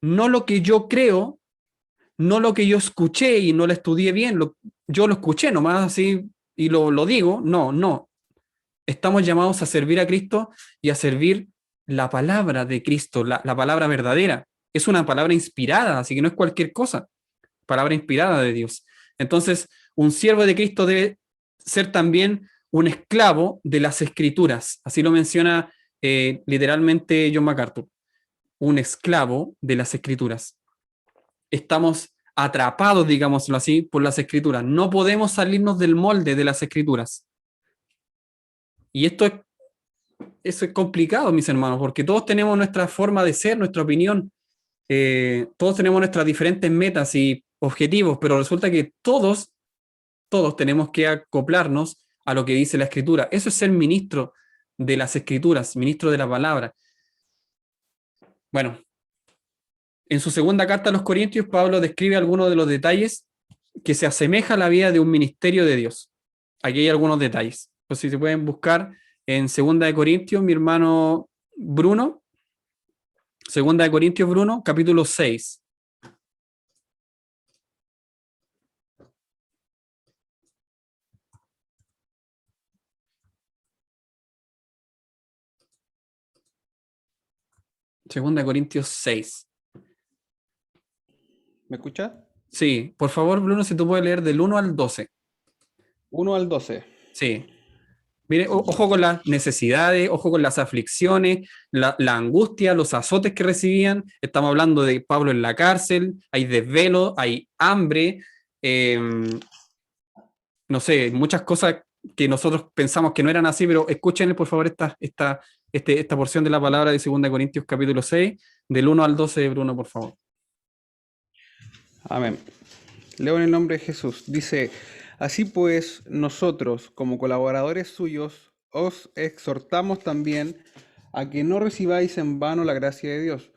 No lo que yo creo, no lo que yo escuché y no lo estudié bien, yo lo escuché nomás así y lo digo. No. Estamos llamados a servir a Cristo y a servir la palabra de Cristo, la palabra verdadera. Es una palabra inspirada, así que no es cualquier cosa. Palabra inspirada de Dios. Entonces, un siervo de Cristo debe ser también un esclavo de las Escrituras. Así lo menciona literalmente John MacArthur. Un esclavo de las Escrituras. Estamos atrapados, digámoslo así, por las Escrituras. No podemos salirnos del molde de las Escrituras. Y eso es complicado, mis hermanos, porque todos tenemos nuestra forma de ser, nuestra opinión. Todos tenemos nuestras diferentes metas y objetivos, pero resulta que todos tenemos que acoplarnos a lo que dice la Escritura. Eso es ser ministro de las Escrituras, ministro de la palabra. Bueno, en su segunda carta a los Corintios, Pablo describe algunos de los detalles que se asemeja a la vida de un ministerio de Dios. Aquí hay algunos detalles. Pues si se pueden buscar en 2 Corintios, mi hermano Bruno, 2 Corintios, Bruno, capítulo 6. Segunda de Corintios 6. ¿Me escuchas? Sí, por favor, Bruno, si tú puedes leer del 1 al 12. 1 al 12. Sí. Mire, ojo con las necesidades, ojo con las aflicciones, la angustia, los azotes que recibían. Estamos hablando de Pablo en la cárcel, hay desvelo, hay hambre, no sé, muchas cosas que nosotros pensamos que no eran así, pero escuchen por favor esta porción de la palabra de 2 Corintios capítulo 6, del 1 al 12, Bruno, por favor. Amén. Leo en el nombre de Jesús. Dice, así pues, nosotros, como colaboradores suyos, os exhortamos también a que no recibáis en vano la gracia de Dios,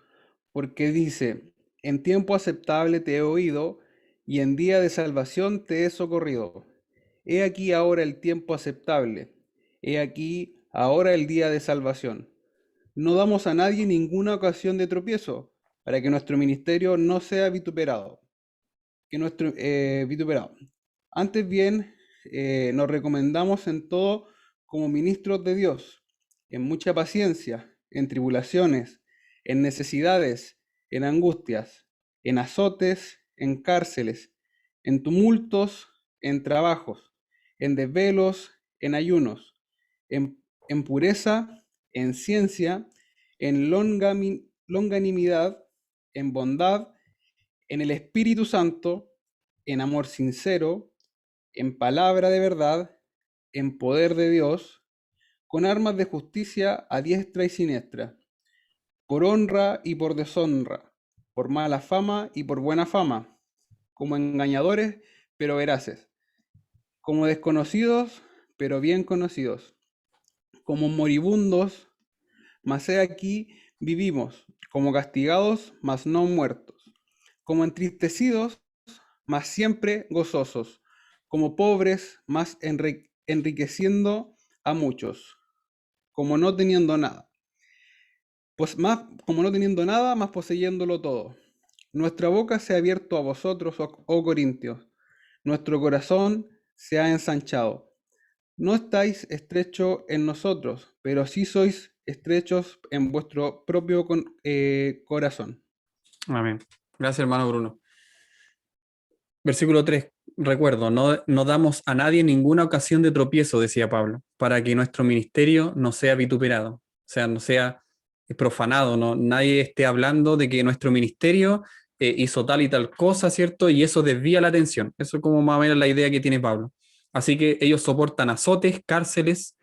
porque dice, en tiempo aceptable te he oído, y en día de salvación te he socorrido. He aquí ahora el tiempo aceptable, he aquí ahora el día de salvación. No damos a nadie ninguna ocasión de tropiezo, para que nuestro ministerio no sea vituperado. Vituperado. Antes bien, nos recomendamos en todo como ministros de Dios, en mucha paciencia, en tribulaciones, en necesidades, en angustias, en azotes, en cárceles, en tumultos, en trabajos, en desvelos, en ayunos, en pureza, en ciencia, en longanimidad, en bondad, en el Espíritu Santo, en amor sincero, en palabra de verdad, en poder de Dios, con armas de justicia a diestra y siniestra, por honra y por deshonra, por mala fama y por buena fama, como engañadores, pero veraces, como desconocidos, pero bien conocidos, como moribundos, mas he aquí vivimos, como castigados, mas no muertos, como entristecidos, mas siempre gozosos, como pobres, mas enriqueciendo a muchos, como no teniendo nada, pues más, como no teniendo nada, más poseyéndolo todo. Nuestra boca se ha abierto a vosotros, oh Corintios, nuestro corazón se ha ensanchado. No estáis estrechos en nosotros, pero sí sois estrechos en vuestro propio corazón. Amén. Gracias, hermano Bruno. Versículo 3, recuerdo, no damos a nadie ninguna ocasión de tropiezo, decía Pablo, para que nuestro ministerio no sea vituperado, o sea, no sea profanado, nadie esté hablando de que nuestro ministerio hizo tal y tal cosa, ¿cierto? Y eso desvía la atención. Eso es como más o menos la idea que tiene Pablo. Así que ellos soportan azotes, cárceles,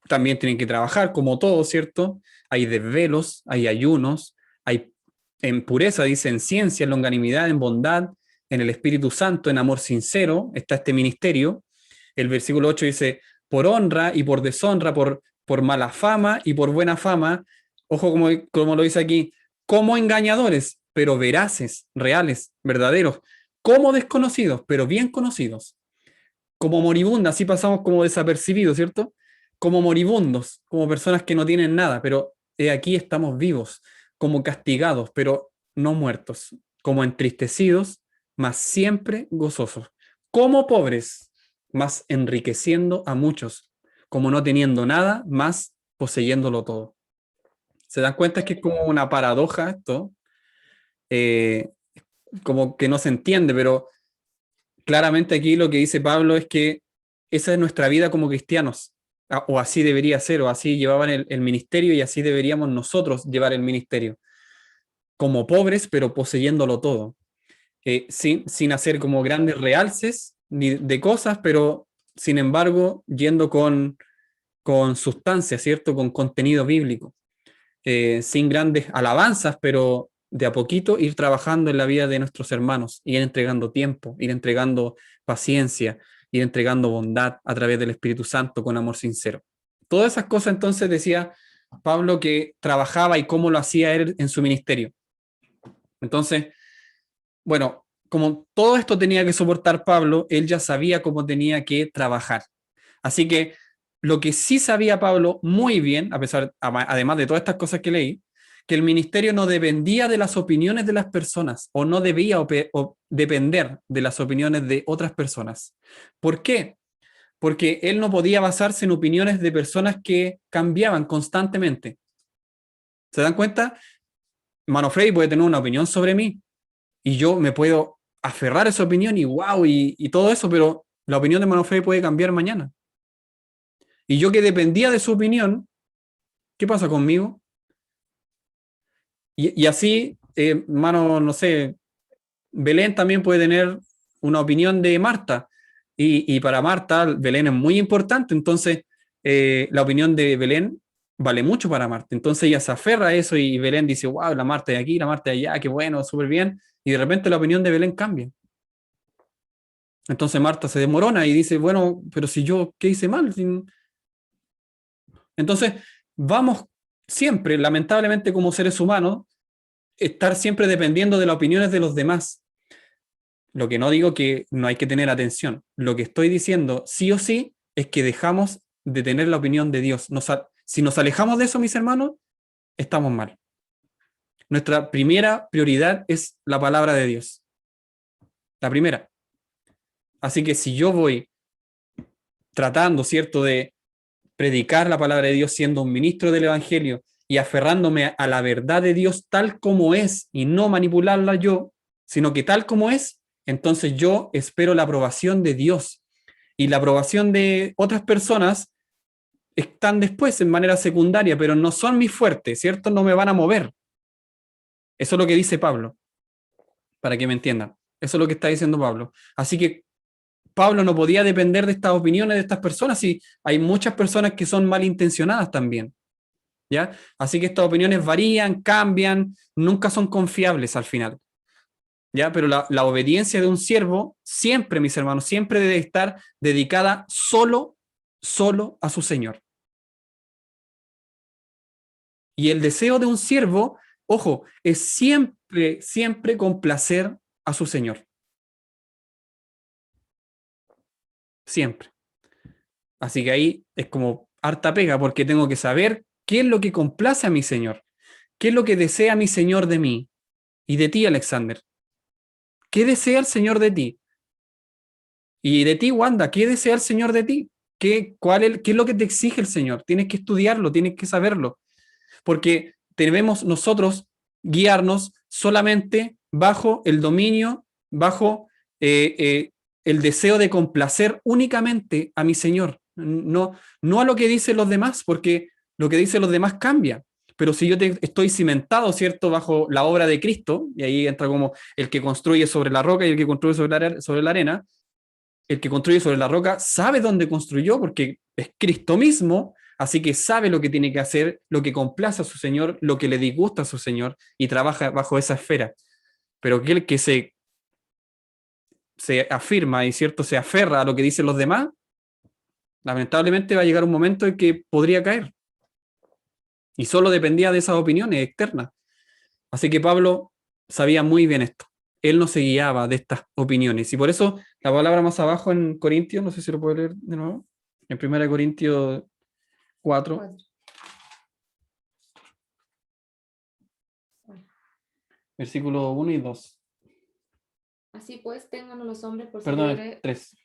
también tienen que trabajar como todos, ¿cierto? Hay desvelos, hay ayunos, hay en pureza, dice, en ciencia, en longanimidad, en bondad, en el Espíritu Santo, en amor sincero, está este ministerio. El versículo 8 dice, por honra y por deshonra, por mala fama y por buena fama. Ojo como lo dice aquí, como engañadores, pero veraces, reales, verdaderos, como desconocidos, pero bien conocidos, como moribundas, así pasamos como desapercibidos, ¿cierto? Como moribundos, como personas que no tienen nada, pero aquí estamos vivos, como castigados, pero no muertos, como entristecidos, mas siempre gozosos, como pobres, mas enriqueciendo a muchos, como no teniendo nada, mas poseyéndolo todo. ¿Se dan cuenta que es como una paradoja esto? Como que no se entiende, pero claramente aquí lo que dice Pablo es que esa es nuestra vida como cristianos, o así debería ser, o así llevaban el ministerio y así deberíamos nosotros llevar el ministerio, como pobres, pero poseyéndolo todo, sin hacer como grandes realces ni de cosas, pero sin embargo yendo con sustancia, ¿cierto? Con contenido bíblico, sin grandes alabanzas, pero de a poquito ir trabajando en la vida de nuestros hermanos, ir entregando tiempo, ir entregando paciencia, ir entregando bondad a través del Espíritu Santo con amor sincero. Todas esas cosas entonces decía Pablo que trabajaba y cómo lo hacía él en su ministerio. Entonces, bueno, como todo esto tenía que soportar Pablo, él ya sabía cómo tenía que trabajar. Así que lo que sí sabía Pablo muy bien, además de todas estas cosas que leí, que el ministerio no dependía de las opiniones de las personas, o no debía depender de las opiniones de otras personas. ¿Por qué? Porque él no podía basarse en opiniones de personas que cambiaban constantemente. ¿Se dan cuenta? Mano Frey puede tener una opinión sobre mí, y yo me puedo aferrar a esa opinión y wow, y todo eso, pero la opinión de Mano Frey puede cambiar mañana. Y yo que dependía de su opinión, ¿qué pasa conmigo? Y así, no sé, Belén también puede tener una opinión de Marta. Y para Marta, Belén es muy importante. Entonces, la opinión de Belén vale mucho para Marta. Entonces ella se aferra a eso y Belén dice, wow, la Marta de aquí, la Marta de allá, qué bueno, súper bien. Y de repente la opinión de Belén cambia. Entonces Marta se desmorona y dice, bueno, pero si yo, ¿qué hice mal? Entonces, vamos siempre, lamentablemente como seres humanos, estar siempre dependiendo de las opiniones de los demás. Lo que no digo que no hay que tener atención. Lo que estoy diciendo, sí o sí, es que dejamos de tener la opinión de Dios. Si nos alejamos de eso, mis hermanos, estamos mal. Nuestra primera prioridad es la palabra de Dios. La primera. Así que si yo voy tratando, ¿cierto?, de predicar la palabra de Dios siendo un ministro del Evangelio y aferrándome a la verdad de Dios tal como es y no manipularla yo, sino que tal como es, entonces yo espero la aprobación de Dios. Y la aprobación de otras personas están después en manera secundaria, pero no son mis fuertes, ¿cierto? No me van a mover. Eso es lo que dice Pablo, para que me entiendan. Eso es lo que está diciendo Pablo. Así que Pablo no podía depender de estas opiniones de estas personas y hay muchas personas que son malintencionadas también. ¿Ya? Así que estas opiniones varían, cambian, nunca son confiables al final. ¿Ya? Pero la obediencia de un siervo siempre, mis hermanos, siempre debe estar dedicada solo a su Señor. Y el deseo de un siervo, ojo, es siempre complacer a su Señor. Siempre. Así que ahí es como harta pega, porque tengo que saber qué es lo que complace a mi Señor, qué es lo que desea mi Señor de mí y de ti, Alexander. ¿Qué desea el Señor de ti? Y de ti, Wanda, ¿qué desea el Señor de ti? ¿Qué es lo que te exige el Señor? Tienes que estudiarlo, tienes que saberlo, porque debemos nosotros guiarnos solamente bajo el dominio, bajo el deseo de complacer únicamente a mi Señor, no a lo que dicen los demás, porque lo que dicen los demás cambia. Pero si yo estoy cimentado, ¿cierto?, bajo la obra de Cristo, y ahí entra como el que construye sobre la roca y el que construye sobre la arena, el que construye sobre la roca sabe dónde construyó, porque es Cristo mismo, así que sabe lo que tiene que hacer, lo que complace a su Señor, lo que le disgusta a su Señor, y trabaja bajo esa esfera. Pero aquel que se afirma y cierto se aferra a lo que dicen los demás, lamentablemente va a llegar un momento en que podría caer. Y solo dependía de esas opiniones externas. Así que Pablo sabía muy bien esto. Él no se guiaba de estas opiniones. Y por eso la palabra más abajo en Corintios, no sé si lo puedo leer de nuevo, en 1 Corintios 4, versículos 1 y 2. Así pues, tengan los hombres por Perdón, superiores. 3.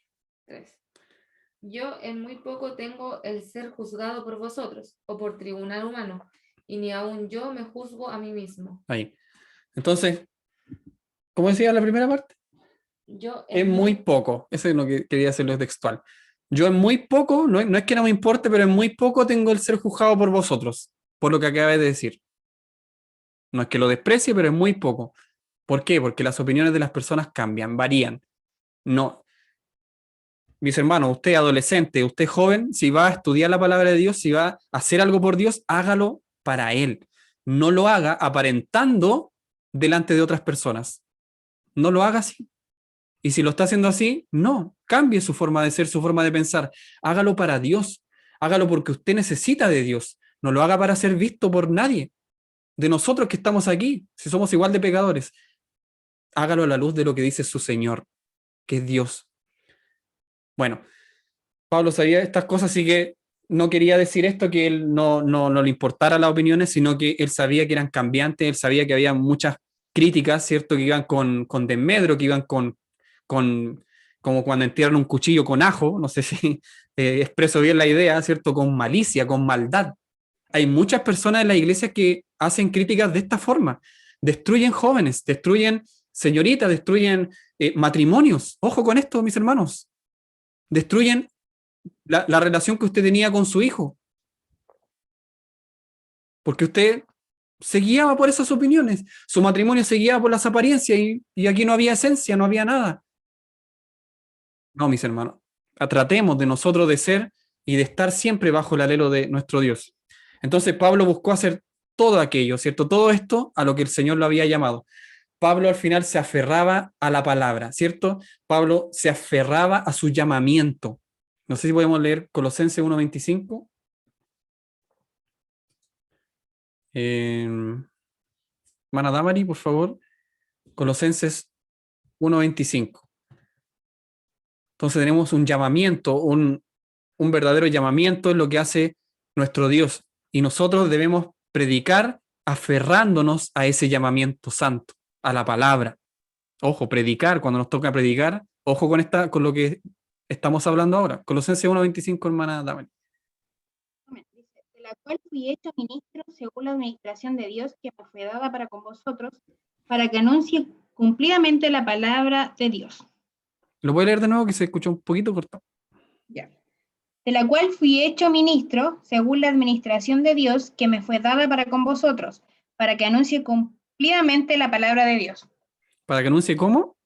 3. Yo en muy poco tengo el ser juzgado por vosotros, o por tribunal humano, y ni aun yo me juzgo a mí mismo. Ahí. Entonces, ¿cómo decía la primera parte? Yo Es muy poco. Eso es lo que quería hacerlo textual. Yo en muy poco, no es que no me importe, pero en muy poco tengo el ser juzgado por vosotros, por lo que acabé de decir. No es que lo desprecie, pero es muy poco. ¿Por qué? Porque las opiniones de las personas cambian, varían. No. Mis hermanos, usted adolescente, usted joven, si va a estudiar la palabra de Dios, si va a hacer algo por Dios, hágalo para Él. No lo haga aparentando delante de otras personas. No lo haga así. Y si lo está haciendo así, no. Cambie su forma de ser, su forma de pensar. Hágalo para Dios. Hágalo porque usted necesita de Dios. No lo haga para ser visto por nadie. De nosotros que estamos aquí, si somos igual de pecadores. hágalo a la luz de lo que dice su Señor, que es Dios. Bueno, Pablo sabía estas cosas, así que no quería decir esto, que él no le importara las opiniones, sino que él sabía que eran cambiantes, él sabía que había muchas críticas, ¿cierto? Que iban con desmedro, que iban como cuando entierran un cuchillo con ajo, no sé si expreso bien la idea, ¿cierto? Con malicia, con maldad. Hay muchas personas en la iglesia que hacen críticas de esta forma. Destruyen jóvenes, destruyen señoritas, destruyen matrimonios. Ojo con esto, mis hermanos. Destruyen la relación que usted tenía con su hijo. Porque usted se guiaba por esas opiniones. Su matrimonio se guiaba por las apariencias y aquí no había esencia, no había nada. No, mis hermanos. Tratemos de nosotros de ser y de estar siempre bajo el alelo de nuestro Dios. Entonces Pablo buscó hacer todo aquello, ¿cierto? Todo esto a lo que el Señor lo había llamado. Pablo al final se aferraba a la palabra, ¿cierto? Pablo se aferraba a su llamamiento. No sé si podemos leer Colosenses 1:25. Hermana Damari, por favor. Colosenses 1:25. Entonces tenemos un llamamiento, un verdadero llamamiento en lo que hace nuestro Dios. Y nosotros debemos predicar aferrándonos a ese llamamiento santo, a la palabra. Ojo, predicar, cuando nos toca predicar, ojo con lo que estamos hablando ahora. Colosenses 1:25, hermana Damari. De la cual fui hecho ministro según la administración de Dios que me fue dada para con vosotros, para que anuncie cumplidamente la palabra de Dios. ¿Lo voy a leer de nuevo, que se escucha un poquito cortado? Ya. De la cual fui hecho ministro según la administración de Dios que me fue dada para con vosotros, para que anuncie cumplidamente la palabra de Dios. ¿Para que anuncie cómo?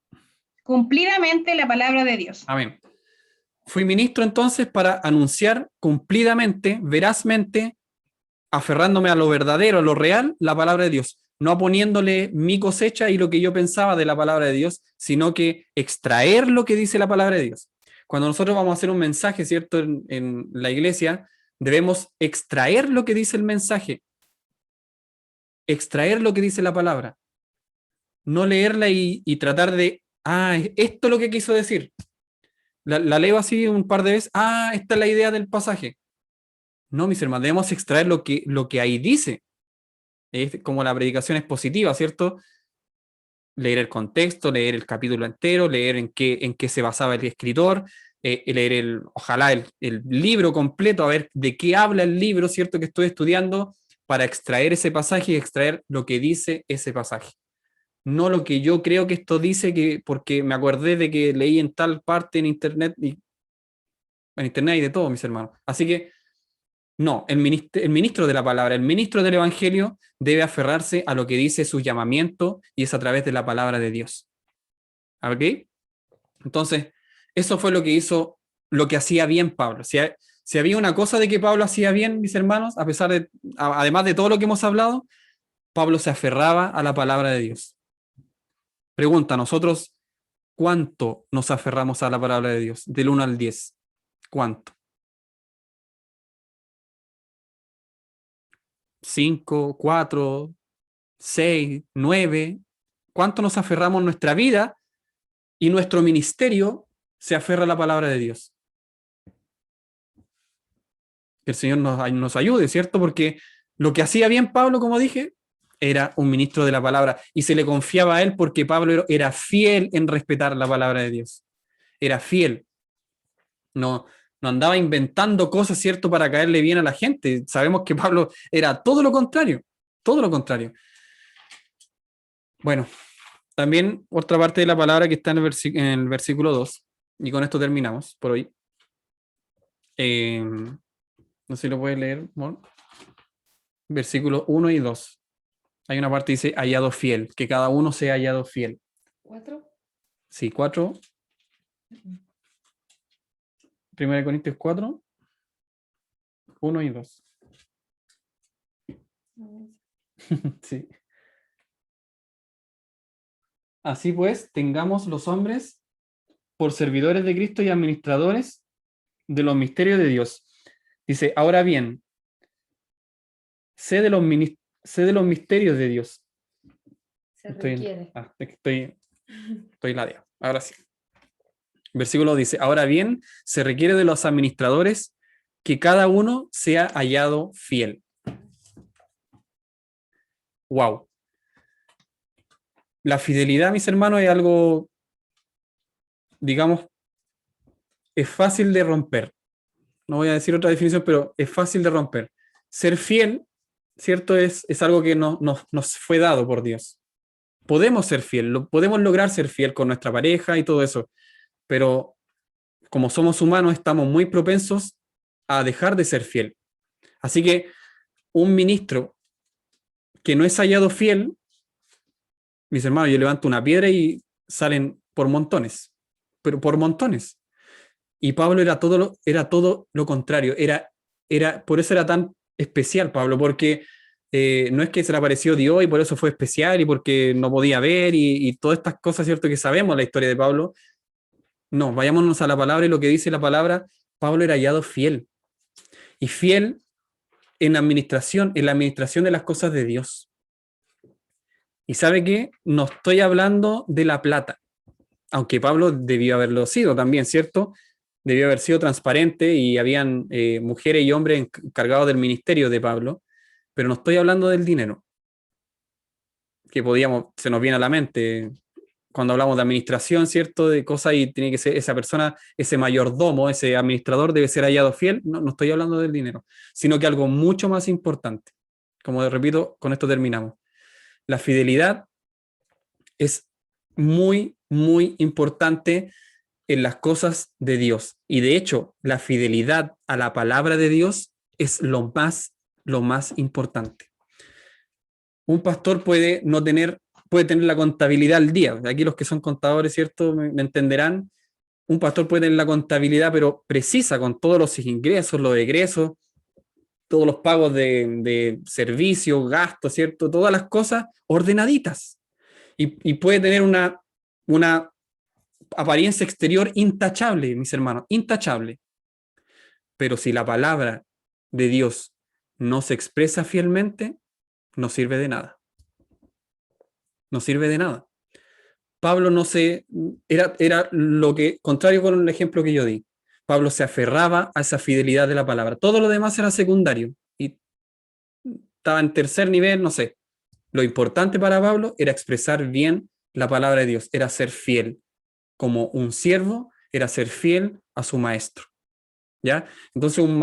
Cumplidamente la palabra de Dios. Amén. Fui ministro entonces para anunciar cumplidamente, verazmente, aferrándome a lo verdadero, a lo real, la palabra de Dios. No poniéndole mi cosecha y lo que yo pensaba de la palabra de Dios, sino que extraer lo que dice la palabra de Dios. Cuando nosotros vamos a hacer un mensaje, ¿cierto? En la iglesia, debemos extraer lo que dice el mensaje. Extraer lo que dice la palabra. No leerla y tratar de, esto es lo que quiso decir. La leo así un par de veces, esta es la idea del pasaje. No, mis hermanos, debemos extraer lo que ahí dice. Es como la predicación es positiva, ¿cierto? Leer el contexto, leer el capítulo entero, leer en qué se basaba el escritor, leer ojalá el libro completo, a ver de qué habla el libro, ¿cierto? Que estoy estudiando, para extraer ese pasaje y extraer lo que dice ese pasaje. No lo que yo creo que esto dice, porque me acordé de que leí en tal parte en internet, y en internet hay de todo, mis hermanos. Así que, no, el ministro de la palabra, el ministro del evangelio debe aferrarse a lo que dice su llamamiento y es a través de la palabra de Dios. ¿Ok? Entonces, eso fue lo que hizo, lo que hacía bien Pablo. Si había una cosa de que Pablo hacía bien, mis hermanos, además de todo lo que hemos hablado, Pablo se aferraba a la palabra de Dios. Pregunta, nosotros, ¿cuánto nos aferramos a la palabra de Dios? Del 1 al 10. ¿Cuánto? 5, 4, 6, 9. ¿Cuánto nos aferramos en nuestra vida y nuestro ministerio se aferra a la palabra de Dios? Que el Señor nos ayude, ¿cierto? Porque lo que hacía bien Pablo, como dije, era un ministro de la palabra y se le confiaba a él porque Pablo era fiel en respetar la palabra de Dios. Era fiel. No andaba inventando cosas, ¿cierto?, para caerle bien a la gente. Sabemos que Pablo era todo lo contrario, todo lo contrario. Bueno, también otra parte de la palabra que está en el versículo 2, y con esto terminamos por hoy. No sé si lo puedes leer, amor. Versículos 1 y 2. Hay una parte que dice hallado fiel, que cada uno sea hallado fiel. ¿4? Sí, 4. 1 Corintios 4, 1 y 2. Sí. Así pues, tengamos los hombres por servidores de Cristo y administradores de los misterios de Dios. Dice, ahora bien, sé de los misterios de Dios. Se requiere. Estoy ladeado. Ahora sí. Versículo dice, ahora bien, se requiere de los administradores que cada uno sea hallado fiel. Wow. La fidelidad, mis hermanos, es algo, digamos, es fácil de romper. No voy a decir otra definición, pero es fácil de romper. Ser fiel, ¿cierto? Es algo que nos fue dado por Dios. Podemos ser fiel, podemos lograr ser fiel con nuestra pareja y todo eso, pero como somos humanos estamos muy propensos a dejar de ser fiel. Así que un ministro que no es hallado fiel, mis hermanos, yo levanto una piedra y salen por montones, pero por montones. Y Pablo era todo lo contrario, por eso era tan especial Pablo, porque no es que se le apareció Dios y por eso fue especial y porque no podía ver y todas estas cosas, ¿cierto? Que sabemos la historia de Pablo. No, vayámonos a la palabra y lo que dice la palabra, Pablo era hallado fiel. Y fiel en la administración de las cosas de Dios. ¿Y sabe qué? No estoy hablando de la plata, aunque Pablo debió haberlo sido también, ¿cierto? Debió haber sido transparente y habían mujeres y hombres encargados del ministerio de Pablo, pero no estoy hablando del dinero, que se nos viene a la mente cuando hablamos de administración, ¿cierto? De cosas y tiene que ser esa persona, ese mayordomo, ese administrador debe ser hallado fiel. No estoy hablando del dinero, sino que algo mucho más importante. Como repito, con esto terminamos. La fidelidad es muy, muy importante en las cosas de Dios. Y de hecho, la fidelidad a la palabra de Dios es lo más importante. Un pastor puede tener la contabilidad al día. Aquí los que son contadores, ¿cierto? Me entenderán. Un pastor puede tener la contabilidad, pero precisa, con todos los ingresos, los egresos, todos los pagos de servicios, gastos, ¿cierto? Todas las cosas ordenaditas. Y puede tener una apariencia exterior intachable, mis hermanos, intachable. Pero si la palabra de Dios no se expresa fielmente, no sirve de nada. No sirve de nada. Pablo era lo que, contrario con el ejemplo que yo di, Pablo se aferraba a esa fidelidad de la palabra. Todo lo demás era secundario y estaba en tercer nivel, no sé. Lo importante para Pablo era expresar bien la palabra de Dios, era ser fiel. Como un siervo, era ser fiel a su maestro. ¿Ya? Entonces un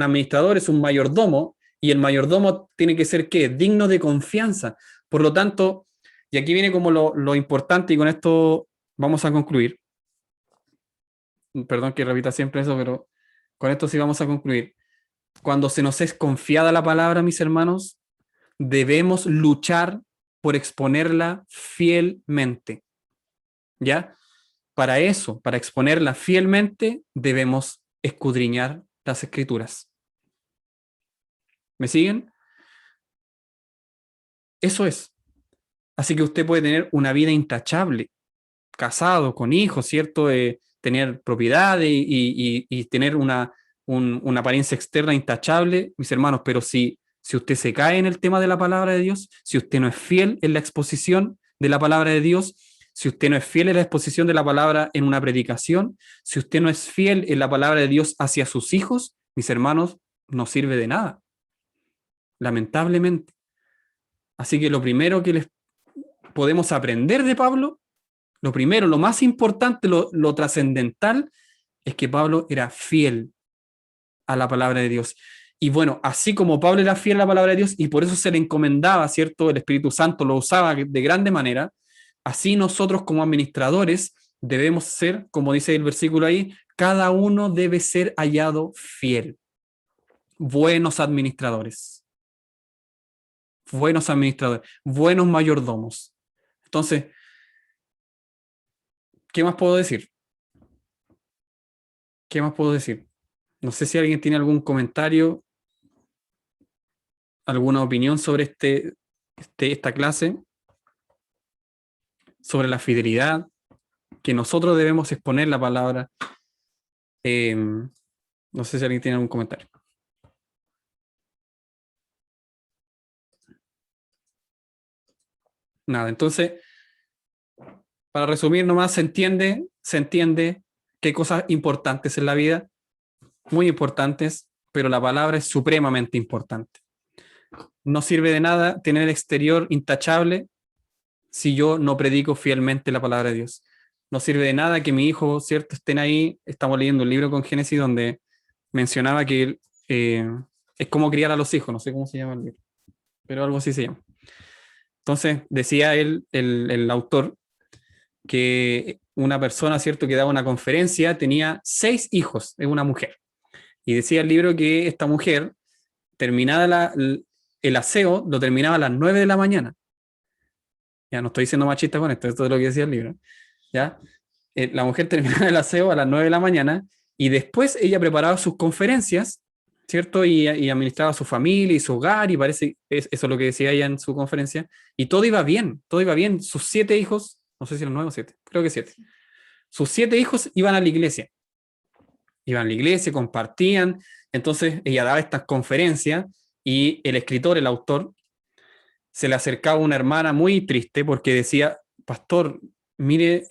administrador es un mayordomo y el mayordomo tiene que ser ¿qué? Digno de confianza. Por lo tanto, y aquí viene como lo importante y con esto vamos a concluir. Perdón que repita siempre eso, pero con esto sí vamos a concluir. Cuando se nos es confiada la palabra, mis hermanos, debemos luchar por exponerla fielmente. ¿Ya? Para eso, para exponerla fielmente, debemos escudriñar las escrituras. ¿Me siguen? Eso es. Así que usted puede tener una vida intachable, casado, con hijos, ¿cierto? Tener propiedad y tener una apariencia externa intachable, mis hermanos, pero si usted se cae en el tema de la palabra de Dios, si usted no es fiel en la exposición de la palabra de Dios, si usted no es fiel en la exposición de la palabra en una predicación, si usted no es fiel en la palabra de Dios hacia sus hijos, mis hermanos, no sirve de nada, lamentablemente. Así que lo primero que les podemos aprender de Pablo, lo primero, lo más importante, lo trascendental, es que Pablo era fiel a la palabra de Dios. Y bueno, así como Pablo era fiel a la palabra de Dios y por eso se le encomendaba, ¿cierto? El Espíritu Santo lo usaba de grande manera, así nosotros como administradores debemos ser, como dice el versículo ahí, cada uno debe ser hallado fiel. Buenos administradores. Buenos administradores. Buenos mayordomos. Entonces, ¿qué más puedo decir? ¿Qué más puedo decir? No sé si alguien tiene algún comentario, alguna opinión sobre esta clase, sobre la fidelidad, que nosotros debemos exponer la palabra. No sé si alguien tiene algún comentario. Nada, entonces, Para resumir nomás, se entiende que hay cosas importantes en la vida, muy importantes, pero la palabra es supremamente importante. No sirve de nada tener el exterior intachable si yo no predico fielmente la palabra de Dios. No sirve de nada que mi hijo, ¿cierto?, estén ahí. Estamos leyendo un libro con Génesis donde mencionaba que es como criar a los hijos, no sé cómo se llama el libro, pero algo así se llama. Entonces, decía él, el autor, que una persona, ¿cierto?, que daba una conferencia tenía 6 hijos, es una mujer. Y decía el libro que esta mujer, terminada el aseo, lo terminaba a las 9 de la mañana. Ya no estoy siendo machista con esto es lo que decía el libro. ¿Ya? La mujer terminaba el aseo a las 9 de la mañana y después ella preparaba sus conferencias, ¿cierto? Y administraba su familia y su hogar, y parece, eso es lo que decía ella en su conferencia, y todo iba bien, todo iba bien. Sus 7 hijos, no sé si eran 9 o 7, creo que 7. Sus 7 hijos iban a la iglesia, compartían, entonces ella daba estas conferencias y el escritor, el autor, se le acercaba a una hermana muy triste porque decía, pastor, mire,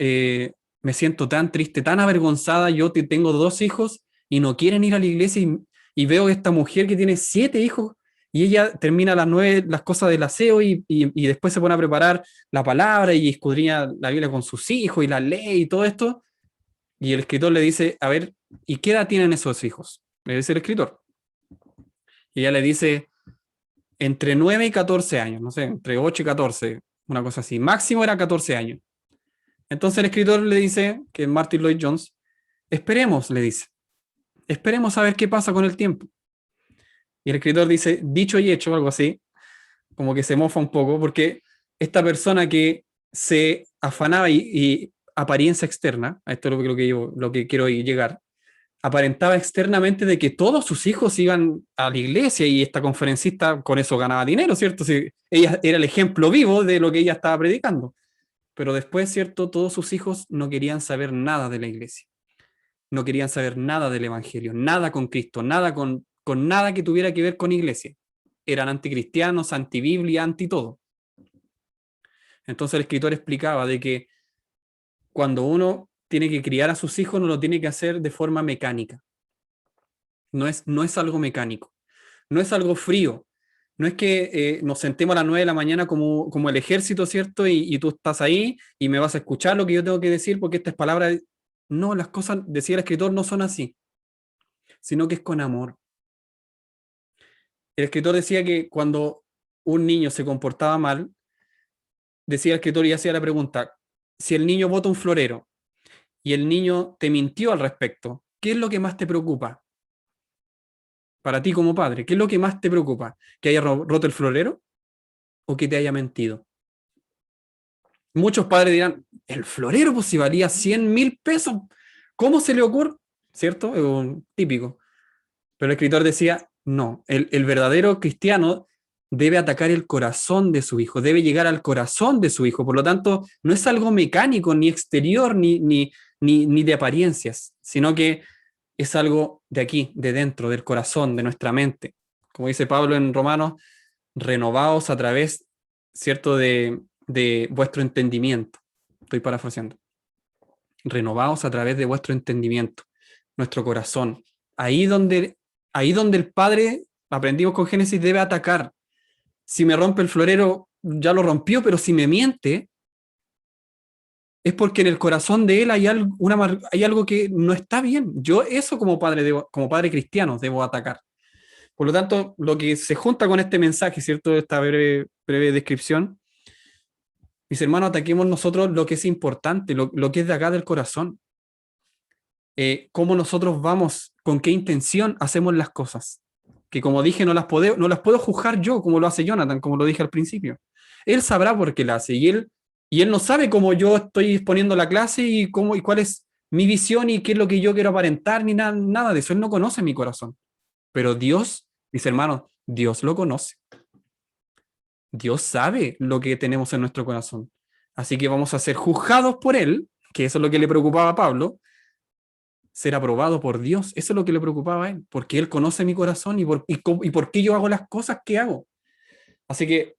me siento tan triste, tan avergonzada, yo tengo 2 hijos y no quieren ir a la iglesia y veo a esta mujer que tiene 7 hijos y ella termina a las 9 las cosas del aseo y después se pone a preparar la palabra y escudriña la Biblia con sus hijos y la lee y todo esto. Y el escritor le dice, a ver, ¿y qué edad tienen esos hijos? Le dice el escritor. Y ella le dice, entre 9 y 14 años, no sé, entre 8 y 14, una cosa así. Máximo era 14 años. Entonces el escritor le dice, que es Martin Lloyd Jones, esperemos, le dice. Esperemos a ver qué pasa con el tiempo. Y el escritor dice, dicho y hecho, algo así, como que se mofa un poco, porque esta persona que se afanaba y apariencia externa, a esto es lo que quiero llegar, aparentaba externamente de que todos sus hijos iban a la iglesia y esta conferencista con eso ganaba dinero, ¿cierto? Si ella era el ejemplo vivo de lo que ella estaba predicando. Pero después, ¿cierto? Todos sus hijos no querían saber nada de la iglesia. No querían saber nada del evangelio, nada con Cristo, nada con nada que tuviera que ver con iglesia. Eran anticristianos, antibiblia, anti todo. Entonces el escritor explicaba de que cuando uno tiene que criar a sus hijos, no lo tiene que hacer de forma mecánica. No es algo mecánico. No es algo frío. No es que nos sentemos a las 9 de la mañana como el ejército, ¿cierto? Y tú estás ahí y me vas a escuchar lo que yo tengo que decir porque esta es palabra. No, las cosas, decía el escritor, no son así, sino que es con amor. El escritor decía que cuando un niño se comportaba mal, decía el escritor y hacía la pregunta, si el niño bota un florero y el niño te mintió al respecto, ¿qué es lo que más te preocupa? Para ti como padre, ¿qué es lo que más te preocupa? ¿Que haya roto el florero o que te haya mentido? Muchos padres dirán, el florero pues si valía 100.000 pesos, ¿cómo se le ocurre? ¿Cierto? Es un típico. Pero el escritor decía, no, el verdadero cristiano debe atacar el corazón de su hijo, debe llegar al corazón de su hijo. Por lo tanto, no es algo mecánico, ni exterior, ni de apariencias, sino que es algo de aquí, de dentro, del corazón, de nuestra mente. Como dice Pablo en Romanos, renovaos a través, ¿cierto?, de vuestro entendimiento. Estoy parafraseando. Renovaos a través de vuestro entendimiento, nuestro corazón. Ahí donde el Padre, aprendimos con Génesis, debe atacar. Si me rompe el florero, ya lo rompió, pero si me miente, es porque en el corazón de él hay algo que no está bien. Yo eso como padre cristiano debo atacar. Por lo tanto, lo que se junta con este mensaje, ¿cierto? Esta breve descripción, mis hermanos, ataquemos nosotros lo que es importante, lo que es de acá del corazón. Cómo nosotros vamos, con qué intención hacemos las cosas. Que como dije, no las puedo juzgar yo, como lo hace Jonathan, como lo dije al principio. Él sabrá por qué la hace, y él no sabe cómo yo estoy exponiendo la clase y cuál es mi visión y qué es lo que yo quiero aparentar, ni nada de eso. Él no conoce mi corazón. Pero Dios, mis hermanos, Dios lo conoce. Dios sabe lo que tenemos en nuestro corazón. Así que vamos a ser juzgados por Él, que eso es lo que le preocupaba a Pablo, ser aprobado por Dios. Eso es lo que le preocupaba a él, porque Él conoce mi corazón y por qué yo hago las cosas que hago. Así que,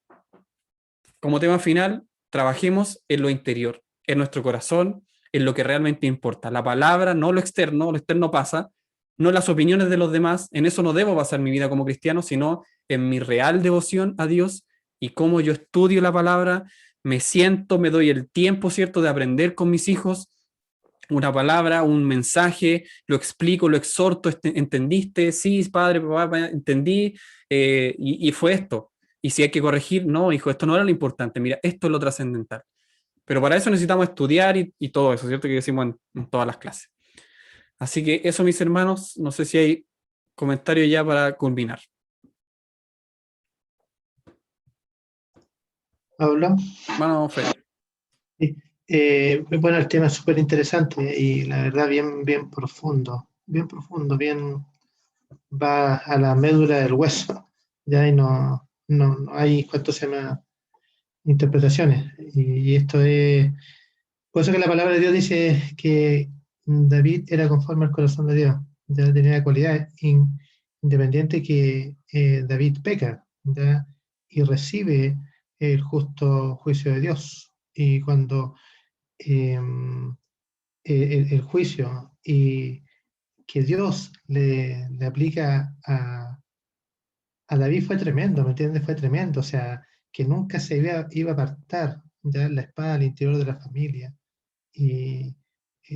como tema final, trabajemos en lo interior, en nuestro corazón, en lo que realmente importa. La palabra, no lo externo pasa, no las opiniones de los demás, en eso no debo basar mi vida como cristiano, sino en mi real devoción a Dios y cómo yo estudio la palabra, me siento, me doy el tiempo, ¿cierto?, de aprender con mis hijos una palabra, un mensaje, lo explico, lo exhorto, ¿entendiste? Sí, padre, papá, entendí, y fue esto. Y si hay que corregir, no, hijo, esto no era lo importante, mira, esto es lo trascendental. Pero para eso necesitamos estudiar y todo eso, ¿cierto? Que decimos en todas las clases. Así que eso, mis hermanos, no sé si hay comentarios ya para culminar. Pablo. Bueno, Fred. Bueno, el tema es súper interesante y la verdad bien profundo, bien va a la médula del hueso, ya y no hay, ¿cuánto se llama? Interpretaciones. Y esto es, por eso que la palabra de Dios dice que David era conforme al corazón de Dios, ya tenía cualidades, independiente que David peca, ya, y recibe el justo juicio de Dios. Y cuando el juicio y que Dios le aplica a David fue tremendo, ¿me entiendes? Fue tremendo, o sea, que nunca se iba a apartar ya la espada al interior de la familia. Y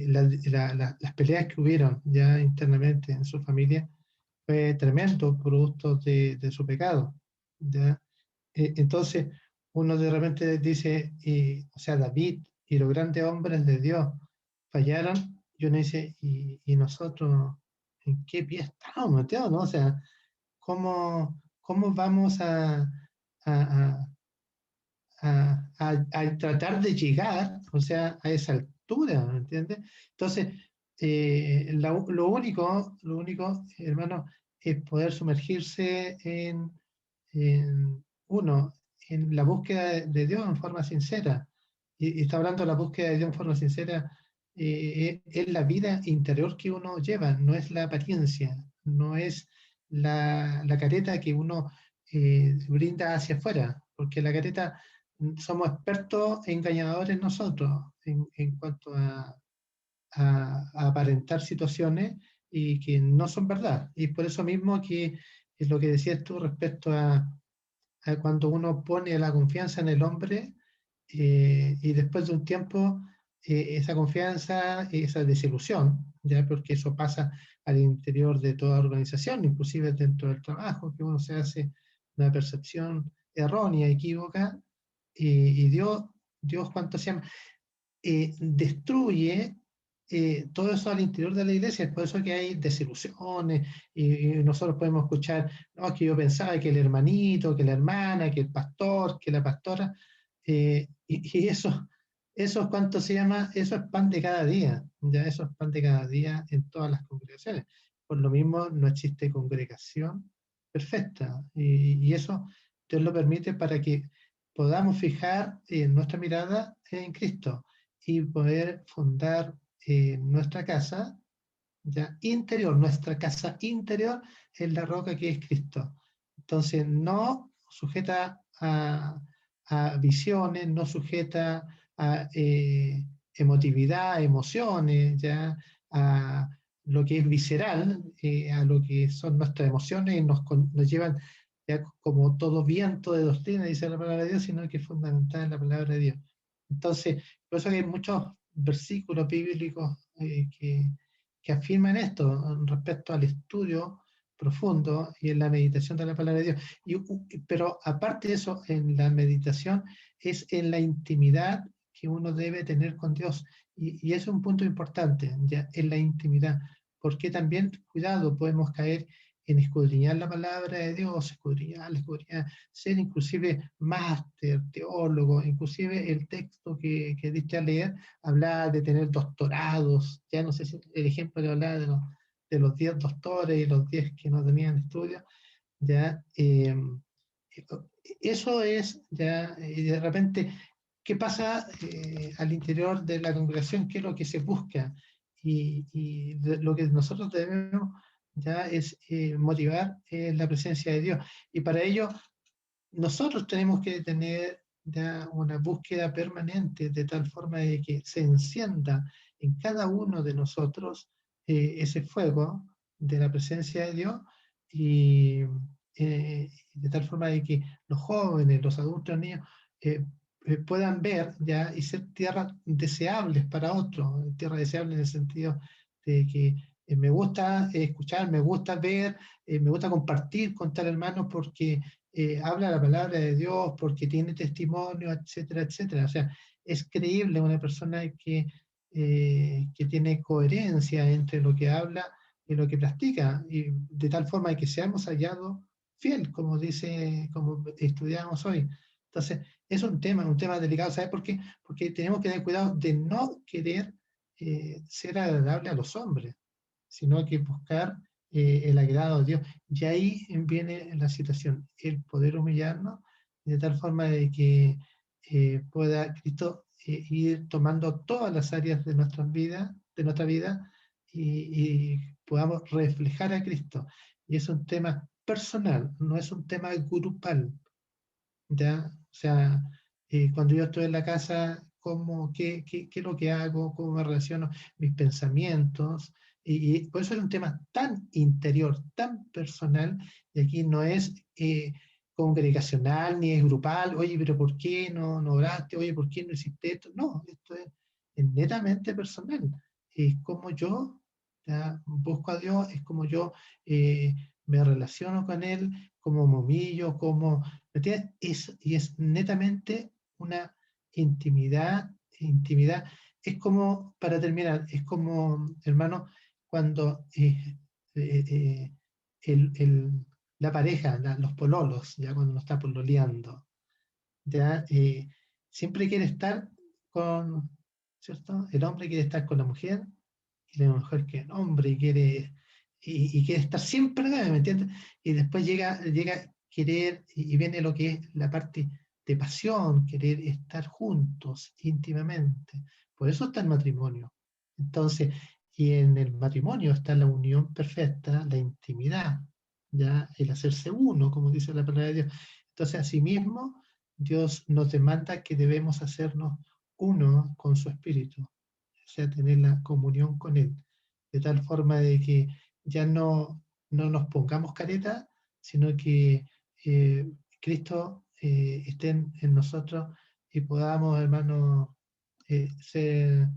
las peleas que hubieron ya internamente en su familia fue tremendo, producto de su pecado. ¿Ya? Entonces, uno de repente dice, o sea, David y los grandes hombres de Dios fallaron, y uno dice, ¿y nosotros en qué pie estamos, Mateo? ¿No? O sea, ¿cómo vamos a, a, a tratar de llegar, o sea, a esa altura, ¿me entiendes? Entonces, lo único, hermano, es poder sumergirse uno, en la búsqueda de Dios en forma sincera. Y está hablando de la búsqueda de Dios en forma sincera, es la vida interior que uno lleva, no es la apariencia, no es la careta que uno brinda hacia afuera, porque la careta somos expertos engañadores nosotros en cuanto a aparentar situaciones y que no son verdad. Y por eso mismo que es lo que decías tú respecto a cuando uno pone la confianza en el hombre y después de un tiempo esa confianza, esa desilusión, ya porque eso pasa al interior de toda organización, inclusive dentro del trabajo, que uno se hace una percepción errónea, equívoca, y Dios ¿cuánto se llama? Destruye todo eso al interior de la iglesia, es por eso que hay desilusiones, y nosotros podemos escuchar, no, que yo pensaba que el hermanito, que la hermana, que el pastor, que la pastora, y eso ¿cuánto se llama? Eso es pan de cada día, ya eso es pan de cada día en todas las congregaciones. Por lo mismo no existe congregación perfecta, y eso Dios lo permite para que podamos fijar nuestra mirada en Cristo y poder fundar nuestra casa ya interior, nuestra casa interior en la roca que es Cristo. Entonces, no sujeta a visiones, no sujeta a emotividad, emociones, ya a lo que es visceral, a lo que son nuestras emociones, y nos llevan ya como todo viento de doctrina, dice la palabra de Dios, sino que es fundamental la palabra de Dios. Entonces, por eso hay muchos versículos bíblicos que afirman esto respecto al estudio profundo y en la meditación de la palabra de Dios. Pero aparte de eso, en la meditación es en la intimidad que uno debe tener con Dios. Y eso es un punto importante, ya, en la intimidad. Porque también, cuidado, podemos caer en escudriñar la palabra de Dios, escudriñar, ser inclusive máster, teólogo, inclusive el texto que diste a leer, hablaba de tener doctorados, ya no sé si el ejemplo que hablaba de los 10 doctores y los 10 que no tenían estudios, ya, eso es, ya, de repente, ¿qué pasa al interior de la congregación? ¿Qué es lo que se busca? Y lo que nosotros debemos ya es motivar la presencia de Dios. Y para ello, nosotros tenemos que tener ya una búsqueda permanente, de tal forma de que se encienda en cada uno de nosotros ese fuego de la presencia de Dios, y de tal forma de que los jóvenes, los adultos, los niños, puedan ver ya y ser tierras deseables para otros, tierras deseables en el sentido de que me gusta escuchar, me gusta ver, me gusta compartir con tal hermano porque habla la palabra de Dios, porque tiene testimonio, etcétera, etcétera. O sea, es creíble una persona que tiene coherencia entre lo que habla y lo que practica, y de tal forma que seamos hallados fiel, como dice, como estudiamos hoy. Entonces, es un tema delicado, ¿sabes por qué? Porque tenemos que tener cuidado de no querer ser agradable a los hombres, sino que buscar el agrado de Dios. Y ahí viene la situación, el poder humillarnos de tal forma de que pueda Cristo ir tomando todas las áreas de nuestra vida, y podamos reflejar a Cristo. Y es un tema personal, no es un tema grupal, ¿ya? O sea, cuando yo estoy en la casa, qué es lo que hago, cómo me relaciono, mis pensamientos, y por eso es un tema tan interior, tan personal, y aquí no es congregacional ni es grupal. Oye, pero ¿por qué no oraste? Oye, ¿por qué no hiciste esto? No, esto es netamente personal. Es como yo ya busco a Dios, es como yo me relaciono con Él, como me humillo, como ¿me entiendes? Y es netamente una intimidad. Es como, para terminar, es como, hermano, cuando el, el- la pareja, los pololos, ya cuando uno está pololeando, ya siempre quiere estar con, ¿cierto? El hombre quiere estar con la mujer, y la mujer que el hombre y quiere estar siempre, ¿me entiendes? Y después llega a querer, y viene lo que es la parte de pasión, querer estar juntos íntimamente. Por eso está el matrimonio. Entonces, y en el matrimonio está la unión perfecta, la intimidad, ya el hacerse uno, como dice la palabra de Dios. Entonces, asimismo, Dios nos demanda que debemos hacernos uno con su espíritu, o sea, tener la comunión con Él, de tal forma de que ya no nos pongamos careta, sino que eh, Cristo esté en nosotros, y podamos, hermanos, ser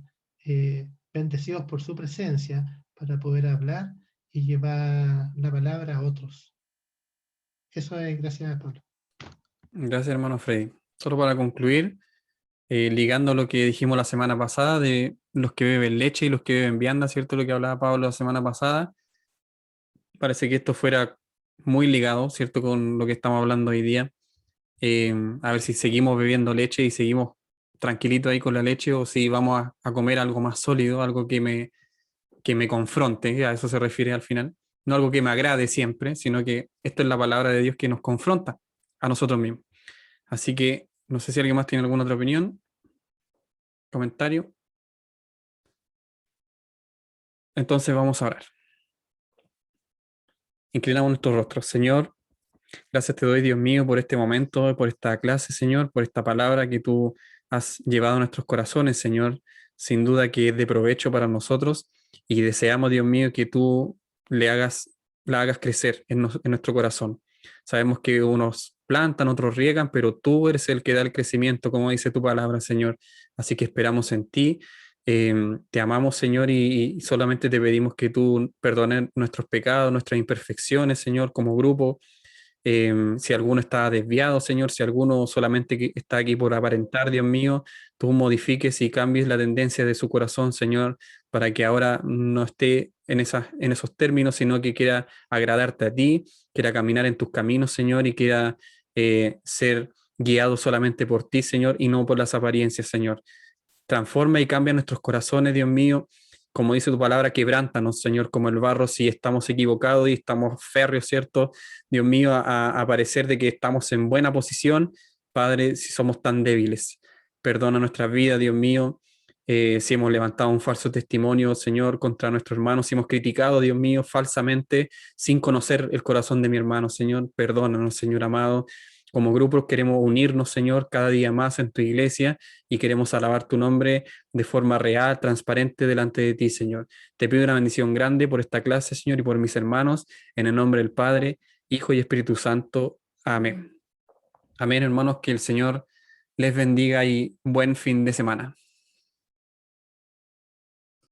bendecidos por su presencia para poder hablar y llevar la palabra a otros. Eso es, gracias a Pablo. Gracias, hermano Freddy. Solo para concluir, ligando lo que dijimos la semana pasada de los que beben leche y los que beben vianda, ¿cierto? Lo que hablaba Pablo la semana pasada. Parece que esto fuera muy ligado, ¿cierto? Con lo que estamos hablando hoy día. A ver si seguimos bebiendo leche y seguimos tranquilitos ahí con la leche, o si vamos a comer algo más sólido, algo que me confronte, a eso se refiere al final. No algo que me agrade siempre, sino que esto es la palabra de Dios que nos confronta a nosotros mismos. Así que no sé si alguien más tiene alguna otra opinión, comentario. Entonces vamos a orar. Inclinamos nuestros rostros. Señor, gracias te doy, Dios mío, por este momento, por esta clase, Señor, por esta palabra que tú has llevado a nuestros corazones, Señor. Sin duda que es de provecho para nosotros, y deseamos, Dios mío, que tú la hagas crecer en nuestro corazón. Sabemos que unos plantan, otros riegan, pero tú eres el que da el crecimiento, como dice tu palabra, Señor. Así que esperamos en ti. Te amamos, Señor, y solamente te pedimos que tú perdones nuestros pecados, nuestras imperfecciones, Señor, como grupo. Si alguno está desviado, Señor, si alguno solamente está aquí por aparentar, Dios mío, tú modifiques y cambies la tendencia de su corazón, Señor, para que ahora no esté en esos términos, sino que quiera agradarte a ti, quiera caminar en tus caminos, Señor, y quiera ser guiado solamente por ti, Señor, y no por las apariencias, Señor. Transforma y cambia nuestros corazones, Dios mío. Como dice tu palabra, quebrántanos, Señor, como el barro, si estamos equivocados y estamos férreos, ¿cierto? Dios mío, a parecer de que estamos en buena posición, Padre, si somos tan débiles. Perdona nuestras vidas, Dios mío, si hemos levantado un falso testimonio, Señor, contra nuestros hermanos, si hemos criticado, Dios mío, falsamente, sin conocer el corazón de mi hermano, Señor. Perdónanos, Señor amado. como grupos queremos unirnos, Señor, cada día más en tu iglesia y queremos alabar tu nombre de forma real, transparente delante de ti, Señor. Te pido una bendición grande por esta clase, Señor, y por mis hermanos, en el nombre del Padre, Hijo y Espíritu Santo. Amén. Amén, hermanos, que el Señor les bendiga y buen fin de semana.